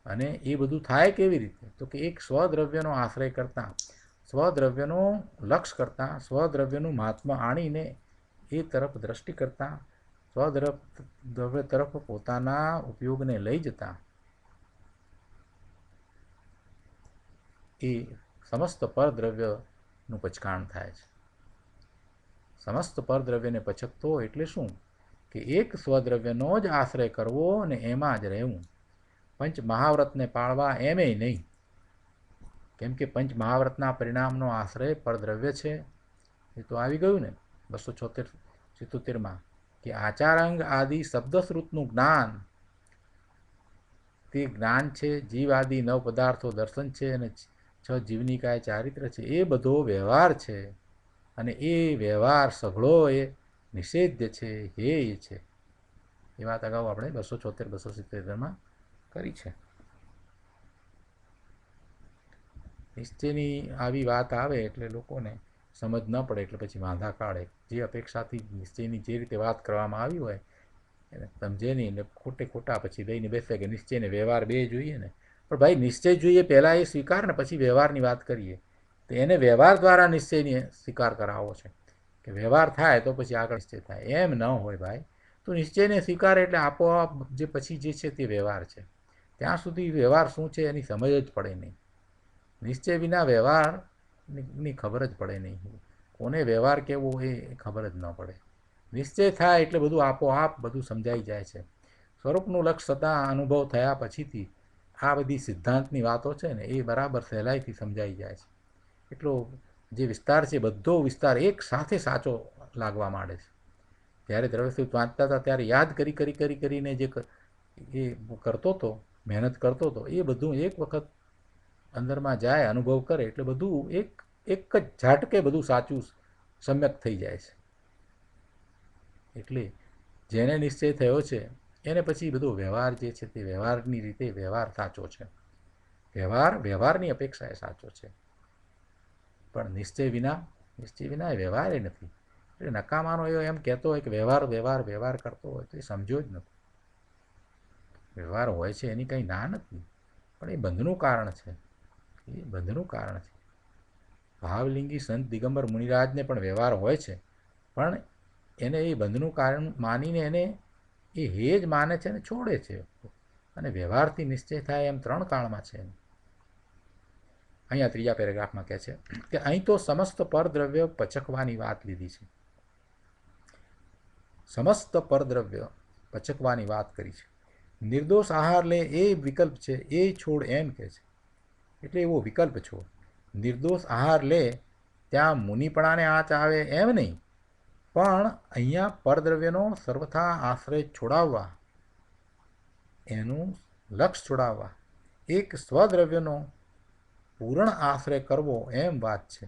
અને એ બધું થાય કેવી રીતે? તો કે એક સ્વદ્રવ્યનો આશ્રય કરતા, સ્વદ્રવ્યનો લક્ષ કરતા, સ્વદ્રવ્યનું મહાત્મા આણીને એ તરફ દ્રષ્ટિ કરતા, સ્વદ્રવ્ય તરફ પોતાના ઉપયોગને લઈ જતા એ સમસ્ત પરદ્રવ્યનું પચકાણ થાય છે. સમસ્ત પરદ્રવ્યને પચકતો એટલે શું? કે એક સ્વદ્રવ્યનો જ આશ્રય કરવો અને એમાં જ રહેવું. પંચ મહાવ્રતને પાળવા એમેય નહીં. કેમ કે પંચ મહાવ્રતના પરિણામનો આશ્રય પરદ્રવ્ય છે. એ તો આવી ગયું ને 277 કે આચારાંગ આદિ શબ્દશ્રુતનું જ્ઞાન, તે જ્ઞાન છે. જીવ આદિ 9 પદાર્થો દર્શન છે અને 6 જીવનિકાય ચારિત્ર છે. એ બધો વ્યવહાર છે અને એ વ્યવહાર સઘળો એ નિષેધ્ય છે, હેય છે. એ વાત અગાઉ આપણે 276-277 કરી છે. નિશ્ચયની આવી વાત આવે એટલે લોકોને સમજ ન પડે એટલે પછી વાંધા કાઢે. જે અપેક્ષાથી નિશ્ચયની જે રીતે વાત કરવામાં આવી હોય એને સમજે નહીં ને ખોટા પછી લઈને બેસે કે નિશ્ચયને વ્યવહાર બે જોઈએ ને. પણ ભાઈ નિશ્ચય જોઈએ પહેલાં એ સ્વીકાર ને પછી વ્યવહારની વાત કરીએ. તો એને વ્યવહાર દ્વારા નિશ્ચયની સ્વીકાર કરાવવો છે કે વ્યવહાર થાય તો પછી આગળ નિશ્ચય થાય. એમ ન હોય ભાઈ. તો નિશ્ચયને સ્વીકાર એટલે આપોઆપ જે પછી જે છે તે વ્યવહાર છે. ત્યાં સુધી વ્યવહાર શું છે એની સમજ જ પડે નહીં. નિશ્ચય વિના વ્યવહારની ખબર જ પડે નહીં. કોને વ્યવહાર કેવો એ ખબર જ ન પડે. નિશ્ચય થાય એટલે બધું આપોઆપ બધું સમજાઈ જાય છે. સ્વરૂપનું લક્ષ સદા અનુભવ થયા પછીથી આ બધી સિદ્ધાંતની વાતો છે ને એ બરાબર સહેલાઈથી સમજાઈ જાય છે. એટલો જે વિસ્તાર છે બધો વિસ્તાર એક સાથે સાચો લાગવા માંડે છે. જ્યારે દ્રવ્યસૂત્ર વાંચતા હતા ત્યારે યાદ કરીને જે એ કરતો હતો, મહેનત કરતો હતો, એ બધું એક વખત અંદરમાં જાય, અનુભવ કરે એટલે બધું એક જ ઝાટકે બધું સાચું સમ્યક થઈ જાય છે. એટલે જેને નિશ્ચય થયો છે એને પછી બધો વ્યવહાર જે છે તે વ્યવહારની રીતે વ્યવહાર સાચો છે. વ્યવહારની અપેક્ષાએ સાચો છે. પણ નિશ્ચય વિના એ વ્યવહાર એ નથી. એટલે નકામાનો એમ કહેતો હોય કે વ્યવહાર કરતો હોય તો એ સમજ્યો જ નથી. વ્યવહાર હોય છે એની કંઈ ના નથી, પણ એ બંધનું કારણ છે. ભાવલિંગી સંત દિગંબર મુનિરાજને પણ વ્યવહાર હોય છે, પણ એને એ બંધનું કારણ માનીને એને એ હેજ માને છે અને છોડે છે. અને વ્યવહારથી નિશ્ચય થાય એમ 3 કાળમાં છે. અહીંયા 3જા પેરેગ્રાફમાં કહે છે કે અહીં તો સમસ્ત પરદ્રવ્ય પચકવાની વાત લીધી છે. સમસ્ત પરદ્રવ્ય પચકવાની વાત કરી છે. નિર્દોષ આહાર લે એ વિકલ્પ છે, એ છોડ એમ કહે છે. એટલે એવો વિકલ્પ છોડ. નિર્દોષ આહાર લે ત્યાં મુનિપણાને આંચ આવે એમ નહીં, પણ અહીંયા પરદ્રવ્યનો સર્વથા આશ્રય છોડાવવા એનું લક્ષ છોડાવવા, એક સ્વદ્રવ્યનો પૂર્ણ આશ્રય કરવો એમ વાત છે.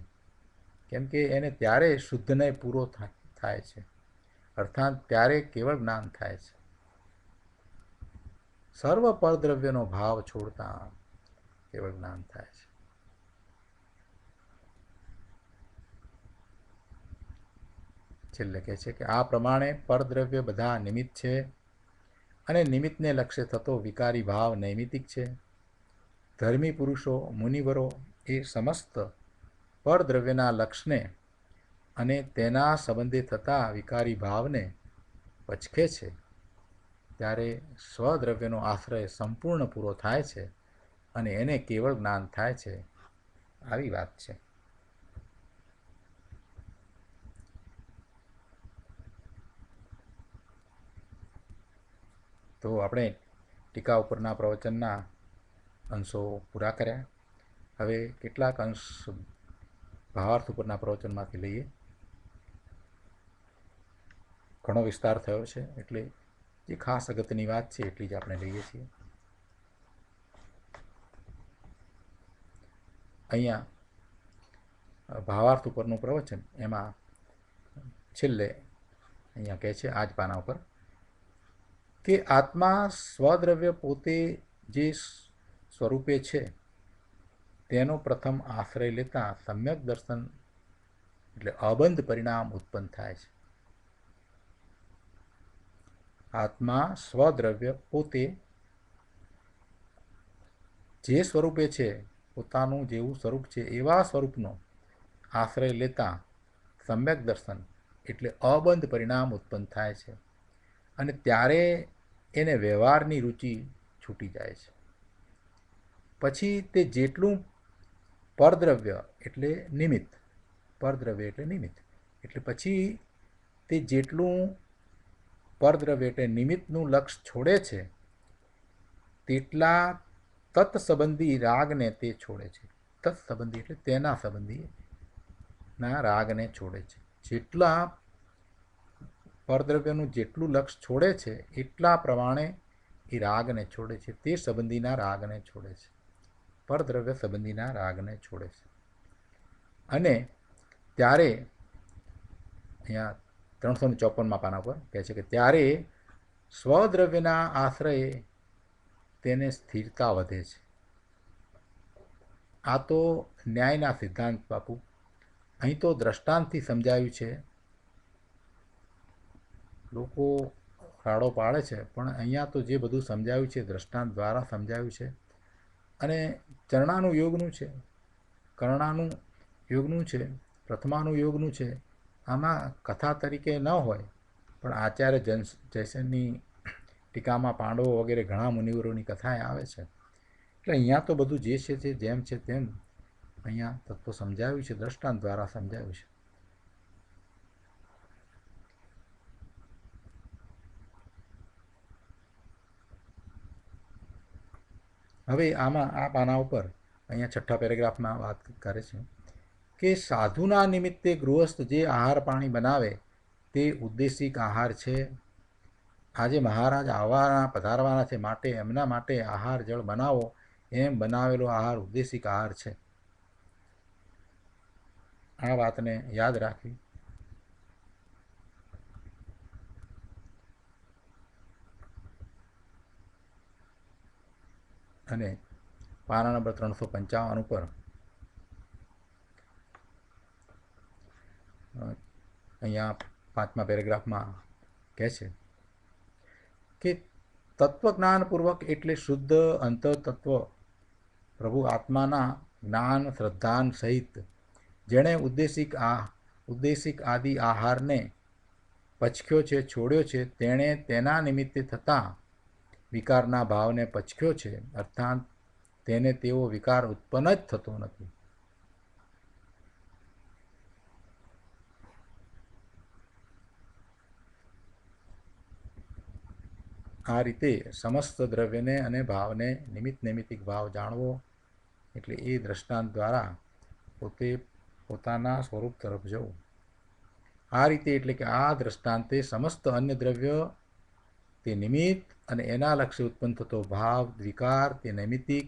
કેમ કે એને ત્યારે શુદ્ધને પૂરો થાય છે, અર્થાત ત્યારે કેવળ જ્ઞાન થાય છે. સર્વ પરદ્રવ્યનો ભાવ છોડતા કેવળ જ્ઞાન થાય છે. છેલ્લે કહે છે કે આ પ્રમાણે પરદ્રવ્ય બધા નિમિત્ત છે અને નિમિત્તને લક્ષ્ય થતો વિકારી ભાવ નૈમિતિક છે. ધર્મી પુરુષો મુનિવરો એ સમસ્ત પરદ્રવ્યના લક્ષને અને તેના સંબંધે થતા વિકારી ભાવને પચકે છે ત્યારે સ્વદ્રવ્યનો આશ્રય સંપૂર્ણ પૂરો થાય છે અને એને કેવળ જ્ઞાન થાય છે. આવી વાત છે. તો આપણે ટીકા ઉપરના પ્રવચનના અંશો પૂરા કર્યા. હવે કેટલાક અંશ ભાવાર્થ ઉપરના પ્રવચનમાંથી લઈએ. ઘણો વિસ્તાર થયો છે એટલે જે ખાસ અગત્યની વાત છે એટલી જ આપણે લઈએ છીએ. અહીંયા ભાવાર્થ ઉપરનું પ્રવચન એમાં છેલ્લે અહીંયા કહે છે આ જ પાના ઉપર કે આત્મા સ્વદ્રવ્ય પોતે જે સ્વરૂપે છે તેનો પ્રથમ આશ્રય લેતા સમ્યક દર્શન એટલે અબંધ પરિણામ ઉત્પન્ન થાય છે. આત્મા સ્વદ્રવ્ય પોતે જે સ્વરૂપે છે, પોતાનું જેવું સ્વરૂપ છે એવા સ્વરૂપનો આશ્રય લેતા સમ્યક દર્શન એટલે અબંધ પરિણામ ઉત્પન્ન થાય છે અને ત્યારે એને વ્યવહારની રુચિ છૂટી જાય છે. પછી તે જેટલું પરદ્રવ્ય એટલે નિમિત્ત, પરદ્રવ્ય એટલે નિમિત્ત, એટલે પછી તે જેટલું પરદ્રવ્ય એટલે નિમિત્તનું લક્ષ છોડે છે તેટલા તત્સંબંધી રાગને તે છોડે છે. તત્સંબંધી એટલે તેના સંબંધીના રાગને છોડે છે. જેટલા પરદ્રવ્યનું જેટલું લક્ષ છોડે છે એટલા પ્રમાણે એ રાગને છોડે છે, તે સંબંધીના રાગને છોડે છે, પરદ્રવ્ય સંબંધીના રાગને છોડે છે. અને ત્યારે અહીંયા 354માં પાના પર કહે છે કે ત્યારે સ્વદ્રવ્યના આશ્રયે તેને સ્થિરતા વધે છે. આ તો ન્યાયના સિદ્ધાંત બાપુ. અહીં તો દ્રષ્ટાંતથી સમજાયું છે. લોકો રાડો પાડે છે પણ અહીંયા તો જે બધું સમજાવ્યું છે દ્રષ્ટાંત દ્વારા સમજાવ્યું છે. અને ચરણાનું યોગનું છે, કર્ણાનું યોગનું છે, પ્રથમાનું યોગનું છે. આમાં કથા તરીકે ન હોય પણ આચાર્ય જયસેનની ટીકામાં પાંડવો વગેરે ઘણા મુનિવરોની કથાએ આવે છે. એટલે અહીંયા તો બધું જે છે તે જેમ છે તેમ અહીંયા તત્વ સમજાવ્યું છે, દ્રષ્ટાંત દ્વારા સમજાવ્યું છે. હવે આમાં આ પાના ઉપર અહીંયા 6ઠ્ઠા પેરેગ્રાફમાં વાત કરે છે કે સાધુના નિમિત્તે ગૃહસ્થ જે આહાર પાણી બનાવે તે ઉદ્દેશિક આહાર છે. આજે મહારાજ આવવાના પધારવાના છે માટે એમના માટે આહાર જળ બનાવો એમ બનાવેલો આહાર ઉદ્દેશિક આહાર છે. આ વાતને યાદ રાખવી. અને પાના નંબર 355 ઉપર અહીંયા 5મા પેરેગ્રાફમાં કહે છે કે તત્વજ્ઞાનપૂર્વક એટલે શુદ્ધ અંતરતત્વ પ્રભુ આત્માના જ્ઞાન શ્રદ્ધાન સહિત જેણે ઉદ્દેશિક આદિ આહારને પચક્યો છે, છોડ્યો છે, તેણે તેના નિમિત્તે થતા વિકારના ભાવને પચક્યો છે, અર્થાત તેને તેવો વિકાર ઉત્પન્ન જ થતો નથી. આ રીતે સમસ્ત દ્રવ્યને અને ભાવને નિમિત્ત નૈમિતિક ભાવ જાણવો એટલે એ દ્રષ્ટાંત દ્વારા પોતે પોતાના સ્વરૂપ તરફ જવું. આ રીતે એટલે કે આ દ્રષ્ટાંતે સમસ્ત અન્ય દ્રવ્ય તે નિમિત્ત અને એના લક્ષ્ય ઉત્પન્ન થતો ભાવ વિકાર તે નૈમિત્તિક,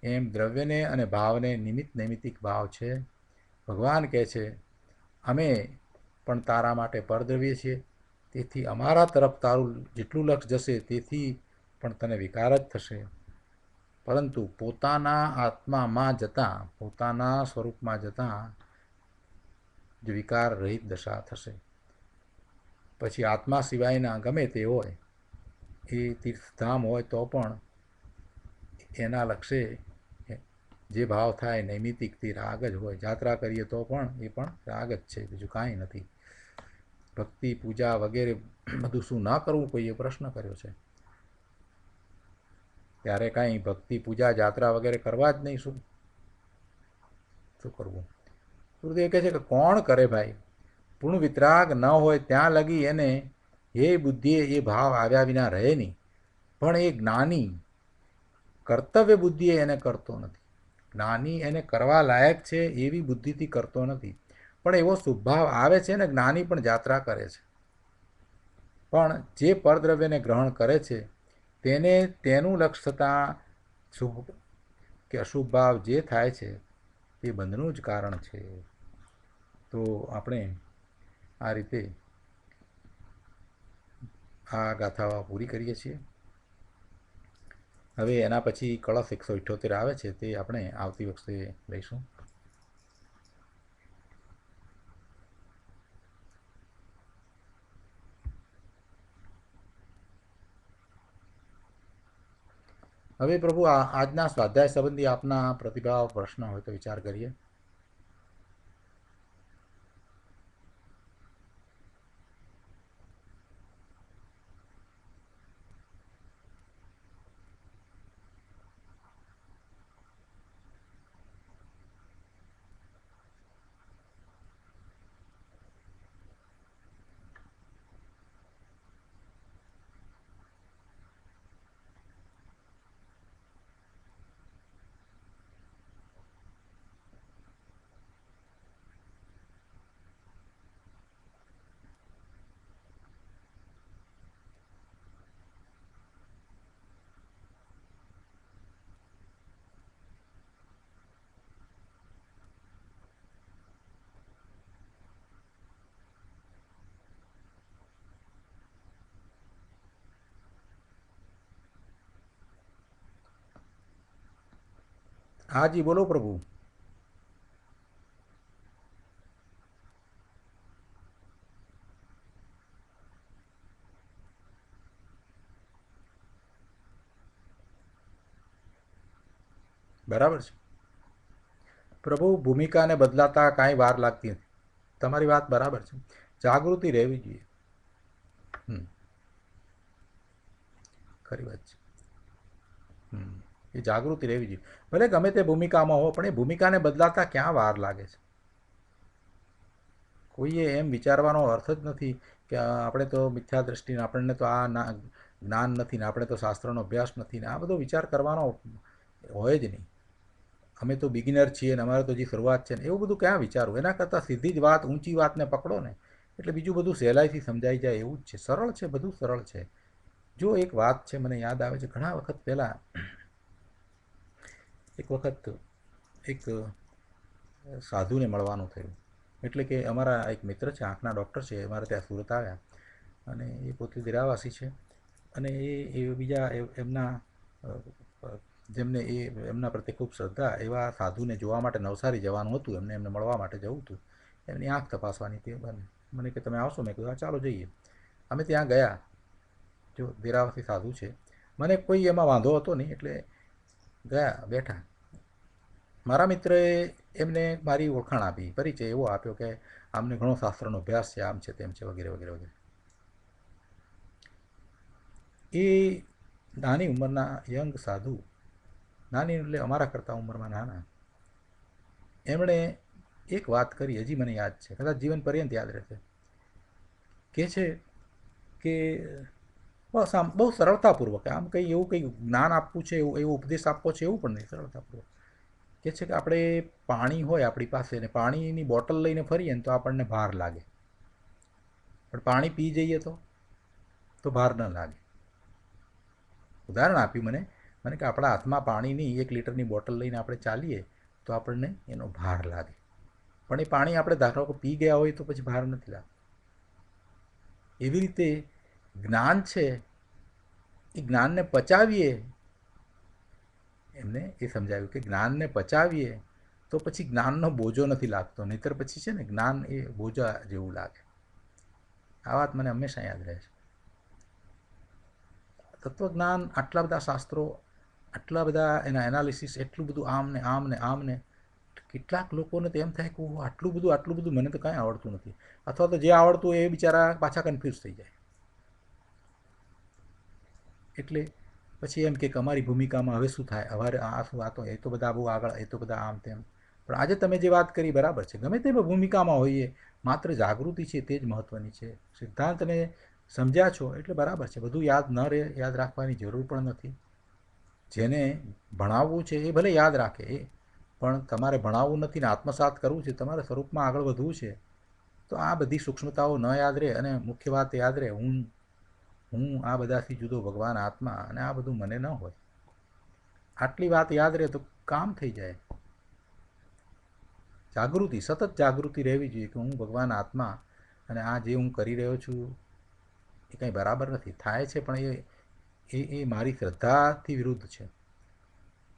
એમ દ્રવ્યને અને ભાવને નિમિત્ત નૈમિત્તિક ભાવ છે. ભગવાન કહે છે અમે પણ તારા માટે પરદ્રવ્ય છીએ, તેથી અમારા તરફ તારું જેટલું લક્ષ જશે તેથી પણ તને વિકાર જ થશે. પરંતુ પોતાના આત્મામાં જતાં, પોતાના સ્વરૂપમાં જતાં જ વિકાર રહિત દશા થશે. પછી આત્મા સિવાયના ગમે તે હોય, એ તીર્થધામ હોય તો પણ એના લક્ષે જે ભાવ થાય નૈમિત્તિકથી રાગ જ હોય. જાત્રા કરીએ તો પણ એ પણ રાગ જ છે, બીજું કાંઈ નથી. ભક્તિ પૂજા વગેરે બધું શું ન કરવું, કોઈએ પ્રશ્ન કર્યો છે. ત્યારે કાંઈ ભક્તિ પૂજા જાત્રા વગેરે કરવા જ નહીં, શું કરવું? ગુરુદેવ કહે છે કે કોણ કરે ભાઈ? પૂર્ણ વિતરાગ ન હોય ત્યાં લગી એને એ બુદ્ધિએ એ ભાવ આવ્યા વિના રહે નહીં. પણ એ જ્ઞાની કર્તવ્ય બુદ્ધિએ એને કરતો નથી. જ્ઞાની એને કરવા લાયક છે એવી બુદ્ધિથી કરતો નથી, પણ એવો શુભભાવ આવે છે ને જ્ઞાની પણ જાત્રા કરે છે. પણ જે પરદ્રવ્યને ગ્રહણ કરે છે તેને તેનું લક્ષ્ય થતાં શુભ કે અશુભ ભાવ જે થાય છે તે બંધનું જ કારણ છે. તો આપણે આ રીતે આ ગાથાઓ પૂરી કરીએ છીએ. હવે એના પછી કળશ 178 આવે છે, તે આપણે આવતી વખતે લઈશું. હવે પ્રભુ આજના સ્વાધ્યાય સંબંધી આપના પ્રતિભાવ પ્રશ્ન હોય તો વિચાર કરીએ. હાજી બોલો પ્રભુ. બરાબર છે પ્રભુ, ભૂમિકાને બદલાતા કાંઈ વાર લાગતી નથી. તમારી વાત બરાબર છે. જાગૃતિ રહેવી જોઈએ. ખરી વાત છે. એ જાગૃતિ રહેવી જોઈએ. ભલે ગમે તે ભૂમિકામાં હો, પણ એ ભૂમિકાને બદલાતા ક્યાં વાર લાગે છે? કોઈએ એમ વિચારવાનો અર્થ જ નથી કે આપણે તો મિથ્યા દ્રષ્ટિને, આપણને તો આ જ્ઞાન નથી ને, આપણે તો શાસ્ત્રનો અભ્યાસ નથી ને, આ બધો વિચાર કરવાનો હોય જ નહીં. અમે તો બિગિનર છીએ ને અમારે તો જે શરૂઆત છે ને, એવું બધું ક્યાં વિચારવું? એના કરતાં સીધી જ વાત, ઊંચી વાતને પકડો ને, એટલે બીજું બધું સહેલાઈથી સમજાઈ જાય એવું જ છે. સરળ છે, બધું સરળ છે. જો એક વાત છે, મને યાદ આવે છે, ઘણા વખત પહેલાં એક વખત એક સાધુને મળવાનું થયું. એટલે કે અમારા એક મિત્ર છે, આંખના ડૉક્ટર છે, અમારે ત્યાં સુરત આવ્યા, અને એ પોતે દેરાવાસી છે, અને એ બીજા એમના જેમને એમના પ્રત્યે ખૂબ શ્રદ્ધા એવા સાધુને જોવા માટે નવસારી જવાનું હતું. એમને મળવા માટે જવું હતું. એમની આંખ તપાસવાની તે મને કે તમે આવશો? મેં કીધું હા ચાલો જઈએ. અમે ત્યાં ગયા. જો દેરાવાસી સાધુ છે, મને કોઈ એમાં વાંધો હતો નહીં, એટલે ગયા, બેઠા. મારા મિત્રએ એમને મારી ઓળખાણ આપી, પરિચય એવો આપ્યો કે આમને ઘણો શાસ્ત્રનો અભ્યાસ છે, આમ છે, તેમ છે, વગેરે વગેરે વગેરે. એ નાની ઉંમરના યંગ સાધુ, નાની એટલે અમારા કરતાં ઉંમરમાં નાના, એમણે એક વાત કરી, હજી મને યાદ છે, કદાચ જીવન પર્યંત યાદ રહેશે. કે છે કે બસ આમ બહુ સરળતાપૂર્વક, આમ કંઈ એવું કંઈ જ્ઞાન આપવું છે, એવો ઉપદેશ આપવો છે એવું પણ નહીં, સરળતાપૂર્વક કે છે કે આપણે પાણી હોય આપણી પાસે ને પાણીની બોટલ લઈને ફરીએ ને તો આપણને ભાર લાગે, પણ પાણી પી જઈએ તો ભાર ન લાગે. ઉદાહરણ આપ્યું મને કે આપણા હાથમાં પાણીની 1 લીટરની બોટલ લઈને આપણે ચાલીએ તો આપણને એનો ભાર લાગે, પણ એ પાણી આપણે ધારો કે પી ગયા હોય તો પછી ભાર નથી લાગતો. એવી રીતે જ્ઞાન છે એ જ્ઞાનને પચાવીએ, એમને એ સમજાવ્યું કે જ્ઞાનને પચાવીએ તો પછી જ્ઞાનનો બોજો નથી લાગતો, નહીંતર પછી છે ને જ્ઞાન એ બોજા જેવું લાગે. આ વાત મને હંમેશા યાદ રહે છે. તત્વજ્ઞાન, આટલા બધા શાસ્ત્રો, આટલા બધા એના એનાલિસિસ, એટલું બધું આમને કેટલાક લોકોને તો એમ થાય કે આટલું બધું મને તો કાંઈ આવડતું નથી, અથવા તો જે આવડતું એ બિચારા પાછા કન્ફ્યુઝ થઈ જાય. એટલે પછી એમ કે અમારી ભૂમિકામાં હવે શું થાય, હવે આ શું, આ તો એ તો બધા બહુ આગળ, એ તો બધા આમ તેમ. પણ આજે તમે જે વાત કરી બરાબર છે, ગમે તે ભૂમિકામાં હોઈએ, માત્ર જાગૃતિ છે તે જ મહત્ત્વની છે. સિદ્ધાંતને સમજ્યા છો એટલે બરાબર છે, બધું યાદ ન રહે, યાદ રાખવાની જરૂર પણ નથી. જેને ભણાવવું છે એ ભલે યાદ રાખે, પણ તમારે ભણાવવું નથી ને આત્મસાત કરવું છે, તમારે સ્વરૂપમાં આગળ વધવું છે, તો આ બધી સૂક્ષ્મતાઓ ન યાદ રહે અને મુખ્ય વાત યાદ રહે, હું આ બધાથી જુદો ભગવાન આત્મા, અને આ બધું મને ન હોય. આટલી વાત યાદ રહે તો કામ થઈ જાય. જાગૃતિ, સતત જાગૃતિ રહેવી જોઈએ કે હું ભગવાન આત્મા, અને આ જે હું કરી રહ્યો છું એ કંઈ બરાબર નથી. થાય છે પણ એ મારી શ્રદ્ધાથી વિરુદ્ધ છે.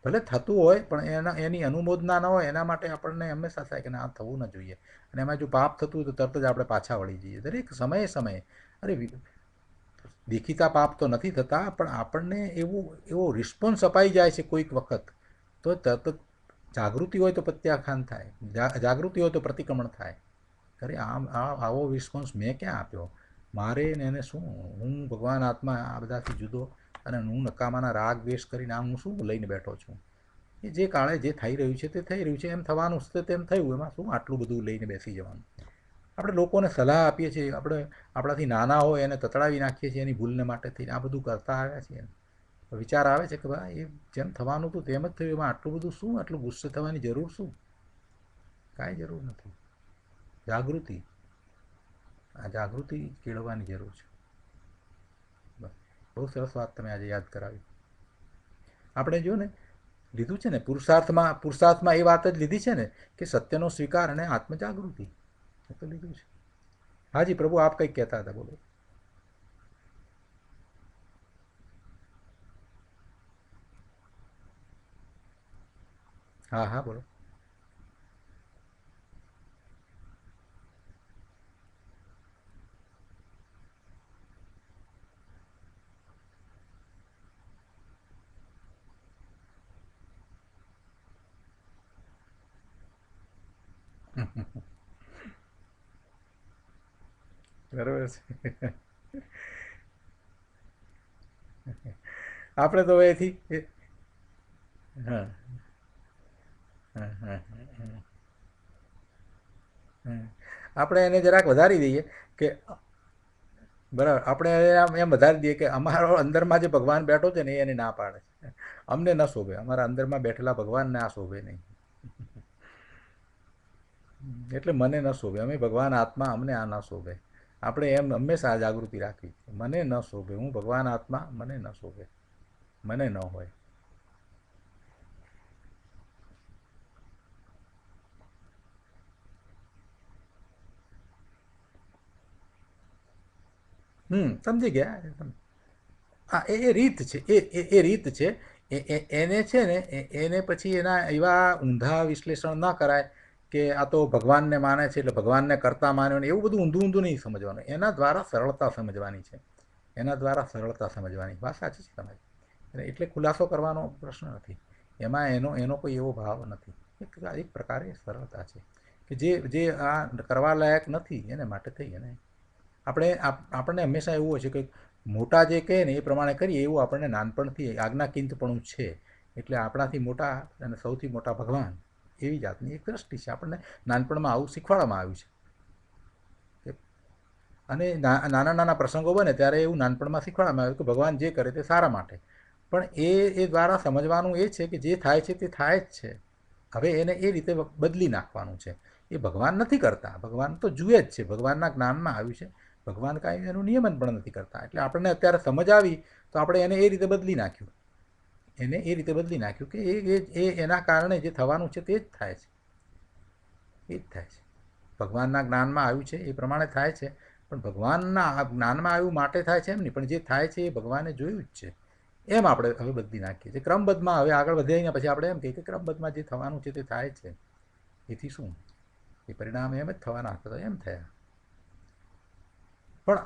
ભલે થતું હોય પણ એની અનુમોદના ન હોય, એના માટે આપણને હંમેશા થાય કે ના, આ થવું ન જોઈએ. અને એમાં જો પાપ થતું હોય તો તરત જ આપણે પાછા વળી જઈએ. દરેક સમયે અરે દેખીતા પાપ તો નથી થતા, પણ આપણને એવો રિસ્પોન્સ અપાઈ જાય છે કોઈક વખત, તો તરત જાગૃતિ હોય તો પ્રત્યાખ્યાન થાય, જાગૃતિ હોય તો પ્રતિક્રમણ થાય. અરે આવો રિસ્પોન્સ મેં ક્યાં આપ્યો, મારે ને એને શું, હું ભગવાન આત્મા આ બધાથી જુદો, અને હું નકામાના રાગ દ્વેષ કરીને હું શું લઈને બેઠો છું. એ જે કાળે જે થઈ રહ્યું છે તે થઈ રહ્યું છે, એમ થવાનું છે તેમ થયું, એમાં શું આટલું બધું લઈને બેસી જવાનું. આપણે લોકોને સલાહ આપીએ છીએ, આપણે આપણાથી નાના હોય એને તતડાવી નાખીએ છીએ એની ભૂલને માટે થઈને, આ બધું કરતા આવ્યા છીએ. વિચાર આવે છે કે ભાઈ એ જેમ થવાનું હતું તેમ જ થયું, એમાં આટલું બધું શું, આટલું ગુસ્સે થવાની જરૂર શું, કાંઈ જરૂર નથી. જાગૃતિ, આ જાગૃતિ કેળવવાની જરૂર છે. બહુ સરસ વાત તમે આજે યાદ કરાવી. આપણે જો ને લીધું છે ને પુરુષાર્થમાં એ વાત જ લીધી છે ને કે સત્યનો સ્વીકાર અને આત્મજાગૃતિ, એ તો લીધું છે. હાજી પ્રભુ, આપ કંઈક કહેતા હતા, બોલો. હા હા, બોલો. બરાબર છે. આપણે તો એથી હા હા હા આપણે એને જરાક વધારી દઈએ કે બરાબર, આપણે એમ વધારી દઈએ કે અમારો અંદરમાં જે ભગવાન બેઠો છે ને એને ના પાડે છે, અમને ન શોભે, અમારા અંદરમાં બેઠેલા ભગવાનને આ શોભે નહીં, એટલે મને ન શોભે, અમે ભગવાન આત્મા, અમને આ ન શોભે. આપણે એમ હંમેશા જાગૃતિ રાખવી, મને ન શોભે, હું ભગવાન આત્મા, મને ન શોભે, મને ન હોય. સમજી ગયા. હા, એ રીત છે, એ રીત છે. એને છે ને એને પછી એના એવા ઊંધા વિશ્લેષણ ન કરાય કે આ તો ભગવાનને માને છે એટલે ભગવાનને કરતા માન્યો ને, એવું બધું ઊંધું નહીં સમજવાનું. એના દ્વારા સરળતા સમજવાની છે, એના દ્વારા સરળતા સમજવાની. વાત સાચી છે તમારી. એટલે ખુલાસો કરવાનો પ્રશ્ન નથી એમાં, એનો કોઈ એવો ભાવ નથી. એક પ્રકારે સરળતા છે કે જે આ કરવા લાયક નથી એને માટે થઈ. અને આપણને હંમેશા એવું હોય છે કે મોટા જે કહે ને એ પ્રમાણે કરીએ, એવું આપણને નાનપણથી આજ્ઞાકીંતપણું છે. એટલે આપણાથી મોટા અને સૌથી મોટા ભગવાન, એવી જાતની એક દ્રષ્ટિ છે. આપણને નાનપણમાં આવું શીખવાડવામાં આવ્યું છે. અને નાના નાના પ્રસંગો બને ત્યારે એવું નાનપણમાં શીખવાડવામાં આવ્યું કે ભગવાન જે કરે તે સારા માટે. પણ એ દ્વારા સમજવાનું એ છે કે જે થાય છે તે થાય જ છે, હવે એને એ રીતે બદલી નાખવાનું છે. એ ભગવાન નથી કરતા, ભગવાન તો જુએ જ છે, ભગવાનના જ્ઞાનમાં આવ્યું છે. ભગવાન કાંઈ એનું નિયમન પણ નથી કરતા. એટલે આપણને અત્યારે સમજ આવી તો આપણે એને એ રીતે બદલી નાખ્યું. કે એના કારણે જે થવાનું છે તે જ થાય છે. ભગવાનના જ્ઞાનમાં આવ્યું છે એ પ્રમાણે થાય છે, પણ ભગવાનના જ્ઞાનમાં આવ્યું માટે થાય છે એમ નહીં, પણ જે થાય છે એ ભગવાને જોયું જ છે. એમ આપણે હવે બદલી નાખીએ છીએ. ક્રમબદ્ધમાં હવે આગળ વધીને પછી આપણે એમ કહીએ કે ક્રમબદ્ધમાં જે થવાનું છે તે થાય છે. એથી શું, એ પરિણામ એમ જ થવાના હતા તો એમ થયા. પણ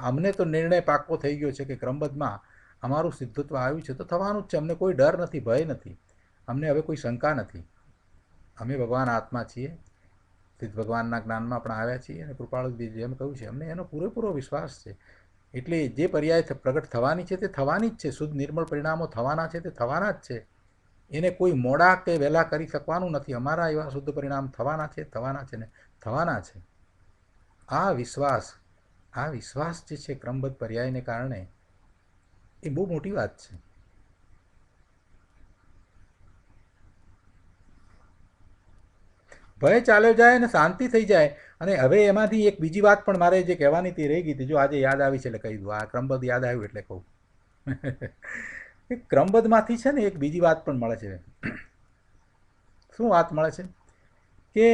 અમને તો નિર્ણય પાક્કો થઈ ગયો છે કે ક્રમબદ્ધમાં અમારું સિદ્ધત્વ આવ્યું છે તો થવાનું જ છે. અમને કોઈ ડર નથી, ભય નથી, અમને હવે કોઈ શંકા નથી. અમે ભગવાન આત્મા છીએ, સિદ્ધ ભગવાનના જ્ઞાનમાં પણ આવ્યા છીએ, અને કૃપાળુજી જેમ કહ્યું છે અમને એનો પૂરેપૂરો વિશ્વાસ છે. એટલે જે પર્યાય પ્રગટ થવાની છે તે થવાની જ છે. શુદ્ધ નિર્મળ પરિણામો થવાના છે તે થવાના જ છે. એને કોઈ મોડા કે વહેલા કરી શકવાનું નથી. અમારા એવા શુદ્ધ પરિણામ થવાના છે ને થવાના છે. આ વિશ્વાસ જે છે ક્રમબદ્ધ પર્યાયને કારણે, એ બહુ મોટી વાત છે. ભય ચાલ્યો જાય અને શાંતિ થઈ જાય. અને હવે એમાંથી એક બીજી વાત પણ મારે જે કહેવાની હતી રહી ગઈ હતી, જો આજે યાદ આવી છે એટલે કહી દઉં. આ ક્રમબદ્ધ યાદ આવ્યું એટલે કહું. ક્રમબદ્ધમાંથી છે ને એક બીજી વાત પણ મળે છે. શું વાત મળે છે કે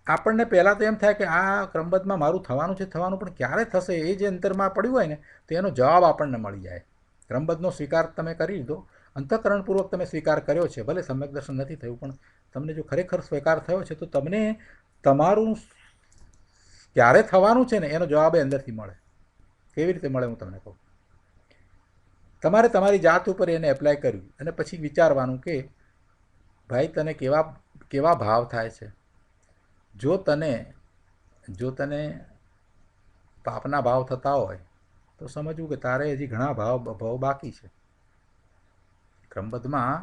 આપણને પહેલાં તો એમ થાય કે આ ક્રમબદ્ધમાં મારું થવાનું છે, પણ ક્યારે થશે એ જે અંતરમાં પડ્યું હોય ને તો એનો જવાબ આપણને મળી જાય. ક્રમબદ્ધનો સ્વીકાર તમે કરી લીધો, અંતઃકરણપૂર્વક તમે સ્વીકાર કર્યો છે, ભલે સમ્યક દર્શન નથી થયું, પણ તમને જો ખરેખર સ્વીકાર થયો છે તો તમને તમારું ક્યારે થવાનું છે ને એનો જવાબ એ અંદરથી મળે. કેવી રીતે મળે હું તમને કહું. તમારે તમારી જાત ઉપર એને એપ્લાય કર્યું અને પછી વિચારવાનું કે ભાઈ તને કેવા ભાવ થાય છે. જો તને પાપના ભાવ થતા હોય તો સમજવું કે તારે હજી ઘણા ભાવ બાકી છે. ક્રમબદ્ધમાં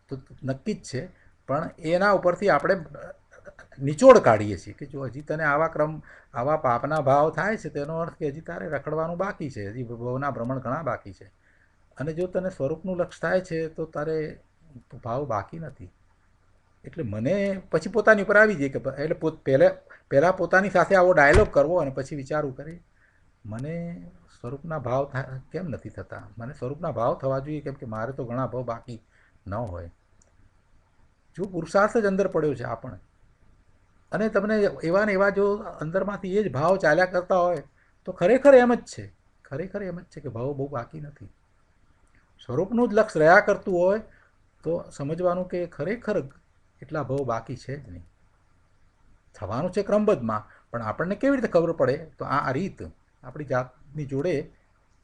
તો નક્કી જ છે, પણ એના ઉપરથી આપણે નિચોડ કાઢીએ છીએ કે જો હજી તને આવા પાપના ભાવ થાય છે તેનો અર્થ કે હજી તારે રખડવાનું બાકી છે, હજી ભવના ભ્રમણ ઘણા બાકી છે. અને જો તને સ્વરૂપનું લક્ષ થાય છે તો તારે ભાવ બાકી નથી. એટલે મને પછી પોતાની ઉપર આવી જાય કે એટલે પહેલાં પોતાની સાથે આવો ડાયલોગ કરવો અને પછી વિચારવું કરે મને સ્વરૂપના ભાવ કેમ નથી થતા. મને સ્વરૂપના ભાવ થવા જોઈએ, કેમ કે મારે તો ઘણા ભાવ બાકી ન હોય. જો પુરુષાર્થ જ અંદર પડ્યો છે આપણે, અને તમને એવા ને એવા જો અંદરમાંથી એ જ ભાવ ચાલ્યા કરતા હોય તો ખરેખર એમ જ છે કે ભાવ બહુ બાકી નથી. સ્વરૂપનું જ લક્ષ રહ્યા કરતું હોય તો સમજવાનું કે ખરેખર એટલા ભાવ બાકી છે જ નહીં. થવાનું છે ક્રમબદ્ધમાં, પણ આપણને કેવી રીતે ખબર પડે તો આ રીત આપણી જાતની જોડે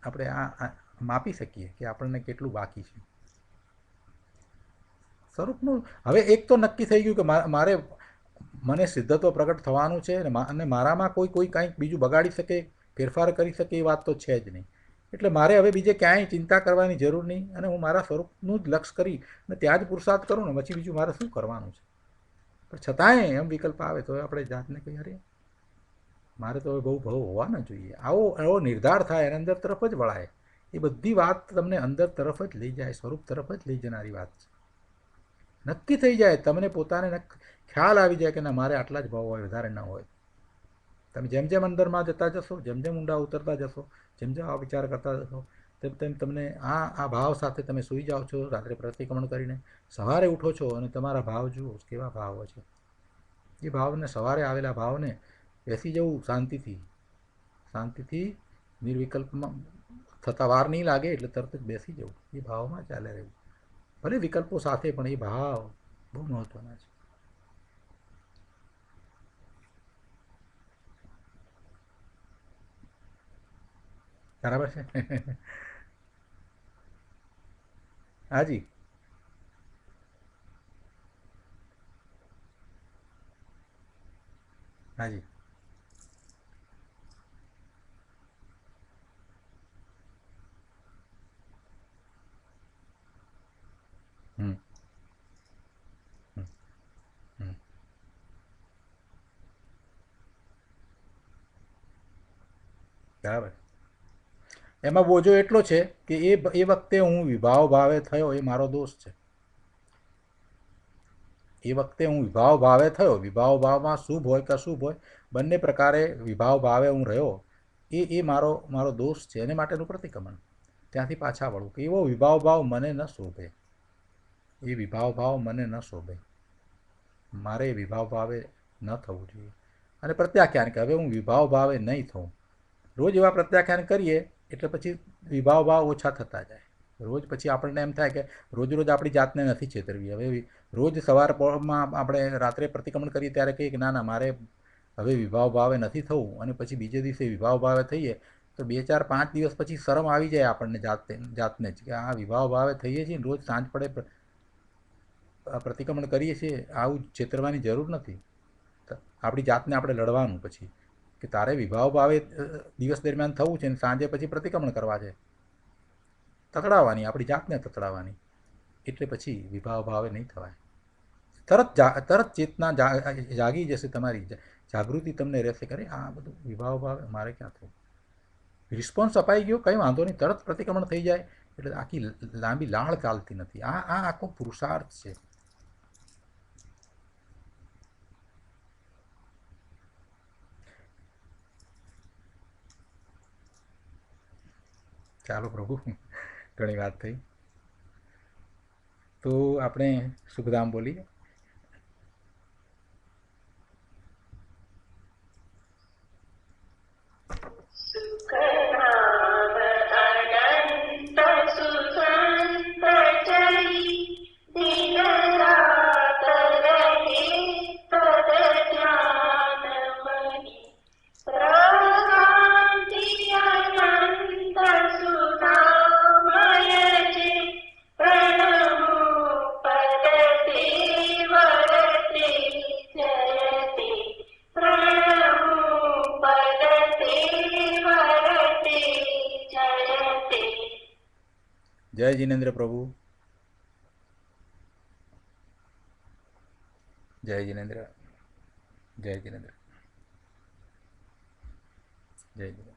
આપણે આ માપી શકીએ કે આપણને કેટલું બાકી છે સ્વરૂપનું. હવે એક તો નક્કી થઈ ગયું કે મને સિદ્ધત્વ પ્રગટ થવાનું છે, અને મારામાં કોઈ કંઈક બીજું બગાડી શકે, ફેરફાર કરી શકે એ વાત તો છે જ નહીં. એટલે મારે હવે બીજે ક્યાંય ચિંતા કરવાની જરૂર નહીં, અને હું મારા સ્વરૂપનું જ લક્ષ કરી અને ત્યાં જ પુરુષાર્થ કરું ને પછી બીજું મારે શું કરવાનું છે. પણ છતાંય એમ વિકલ્પ આવે તો આપણે જાતને કહીએ અરે મારે તો હવે બહુ ભાવ હોવા ન જોઈએ. આવો નિર્ધાર થાય અને અંદર તરફ જ વળાય. એ બધી વાત તમને અંદર તરફ જ લઈ જાય, સ્વરૂપ તરફ જ લઈ જનારી વાત છે. નક્કી થઈ જાય, તમને પોતાને ખ્યાલ આવી જાય કે ના મારે આટલા જ ભાવ હોય, વધારે ન હોય. તમે જેમ જેમ અંદરમાં જતા જશો, જેમ જેમ ઊંડા ઉતરતા જશો, જેમ જેમ આ વિચાર કરતા જશો, તેમ તમને આ ભાવ સાથે તમે સૂઈ જાઓ છો રાત્રે પ્રતિક્રમણ કરીને, સવારે ઉઠો છો અને તમારા ભાવ જુઓ કેવા ભાવ છે. એ ભાવને સવારે આવેલા ભાવને બેસી જવું શાંતિથી નિર્વિકલ્પમાં થતાં વાર નહીં લાગે એટલે તરત જ બેસી જવું, એ ભાવમાં ચાલે રહેવું. ભલે વિકલ્પો સાથે, પણ એ ભાવ બહુ મહત્વના છે. બરાબર છે. હાજી હાજી હમ હમ હમ બરાબર. એમાં બોજો એટલો છે કે એ વખતે હું વિભાવ ભાવે થયો એ મારો દોષ છે. એ વખતે હું વિભાવ ભાવે થયો, વિભાવ ભાવમાં શુભ હોય કે અશુભ હોય બંને પ્રકારે વિભાવ ભાવે હું રહ્યો, એ મારો મારો દોષ છે, એને માટેનું પ્રતિક્રમણ. ત્યાંથી પાછા વળવું કે એવો વિભાવ ભાવ મને ન શોભે, એ વિભાવ ભાવ મને ન શોભે, મારે વિભાવ ભાવે ન થવું જોઈએ. અને પ્રત્યાખ્યાન કે હવે હું વિભાવ ભાવે નહીં થઉં. રોજ એવા પ્રત્યાખ્યાન કરીએ એટલે પછી વિભાવ ભાવ ઓછા થતા જાય. રોજ પછી આપણને એમ થાય કે રોજ રોજ આપણી જાતને નથી છેતરવી. હવે રોજ સવારમાં આપણે રાત્રે પ્રતિક્રમણ કરીએ ત્યારે કહીએ કે ના ના મારે હવે વિભાવ ભાવે નથી થવું, અને પછી બીજે દિવસે વિભાવ ભાવે થઈએ તો 2-4-5 દિવસ પછી શરમ આવી જાય આપણને જાતને જ કે આ વિભાવ ભાવે થઈએ છીએ, રોજ સાંજ પડે પ્રતિક્રમણ કરીએ છીએ, આવું છેતરવાની જરૂર નથી. આપણી જાતને આપણે લડવાનું પછી કે તારે વિભાવ ભાવે દિવસ દરમિયાન થવું છે, અને સાંજે પછી પ્રતિક્રમણ કરવા છે. તતડાવવાની, આપણી જાતને તતડાવવાની, એટલે પછી વિભાવ ભાવે નહીં થવાય. તરત ચેતના જાગી જશે તમારી, જાગૃતિ તમને રહેશે કરે આ બધું વિભાવ ભાવે મારે ક્યાં થવું. રિસ્પોન્સ અપાઈ ગયો, કંઈ વાંધો નહીં, તરત પ્રતિક્રમણ થઈ જાય એટલે આખી લાંબી લાળ ચાલતી નથી. આ આખો પુરુષાર્થ છે. ચાલો પ્રભુ, ઘણી વાત થઈ, તો આપણે શુભધામ બોલીએ. જય જિનેન્દ્ર પ્રભુ, જય જિનેન્દ્ર, જય જિનેન્દ્ર, જય જિનેન્દ્ર.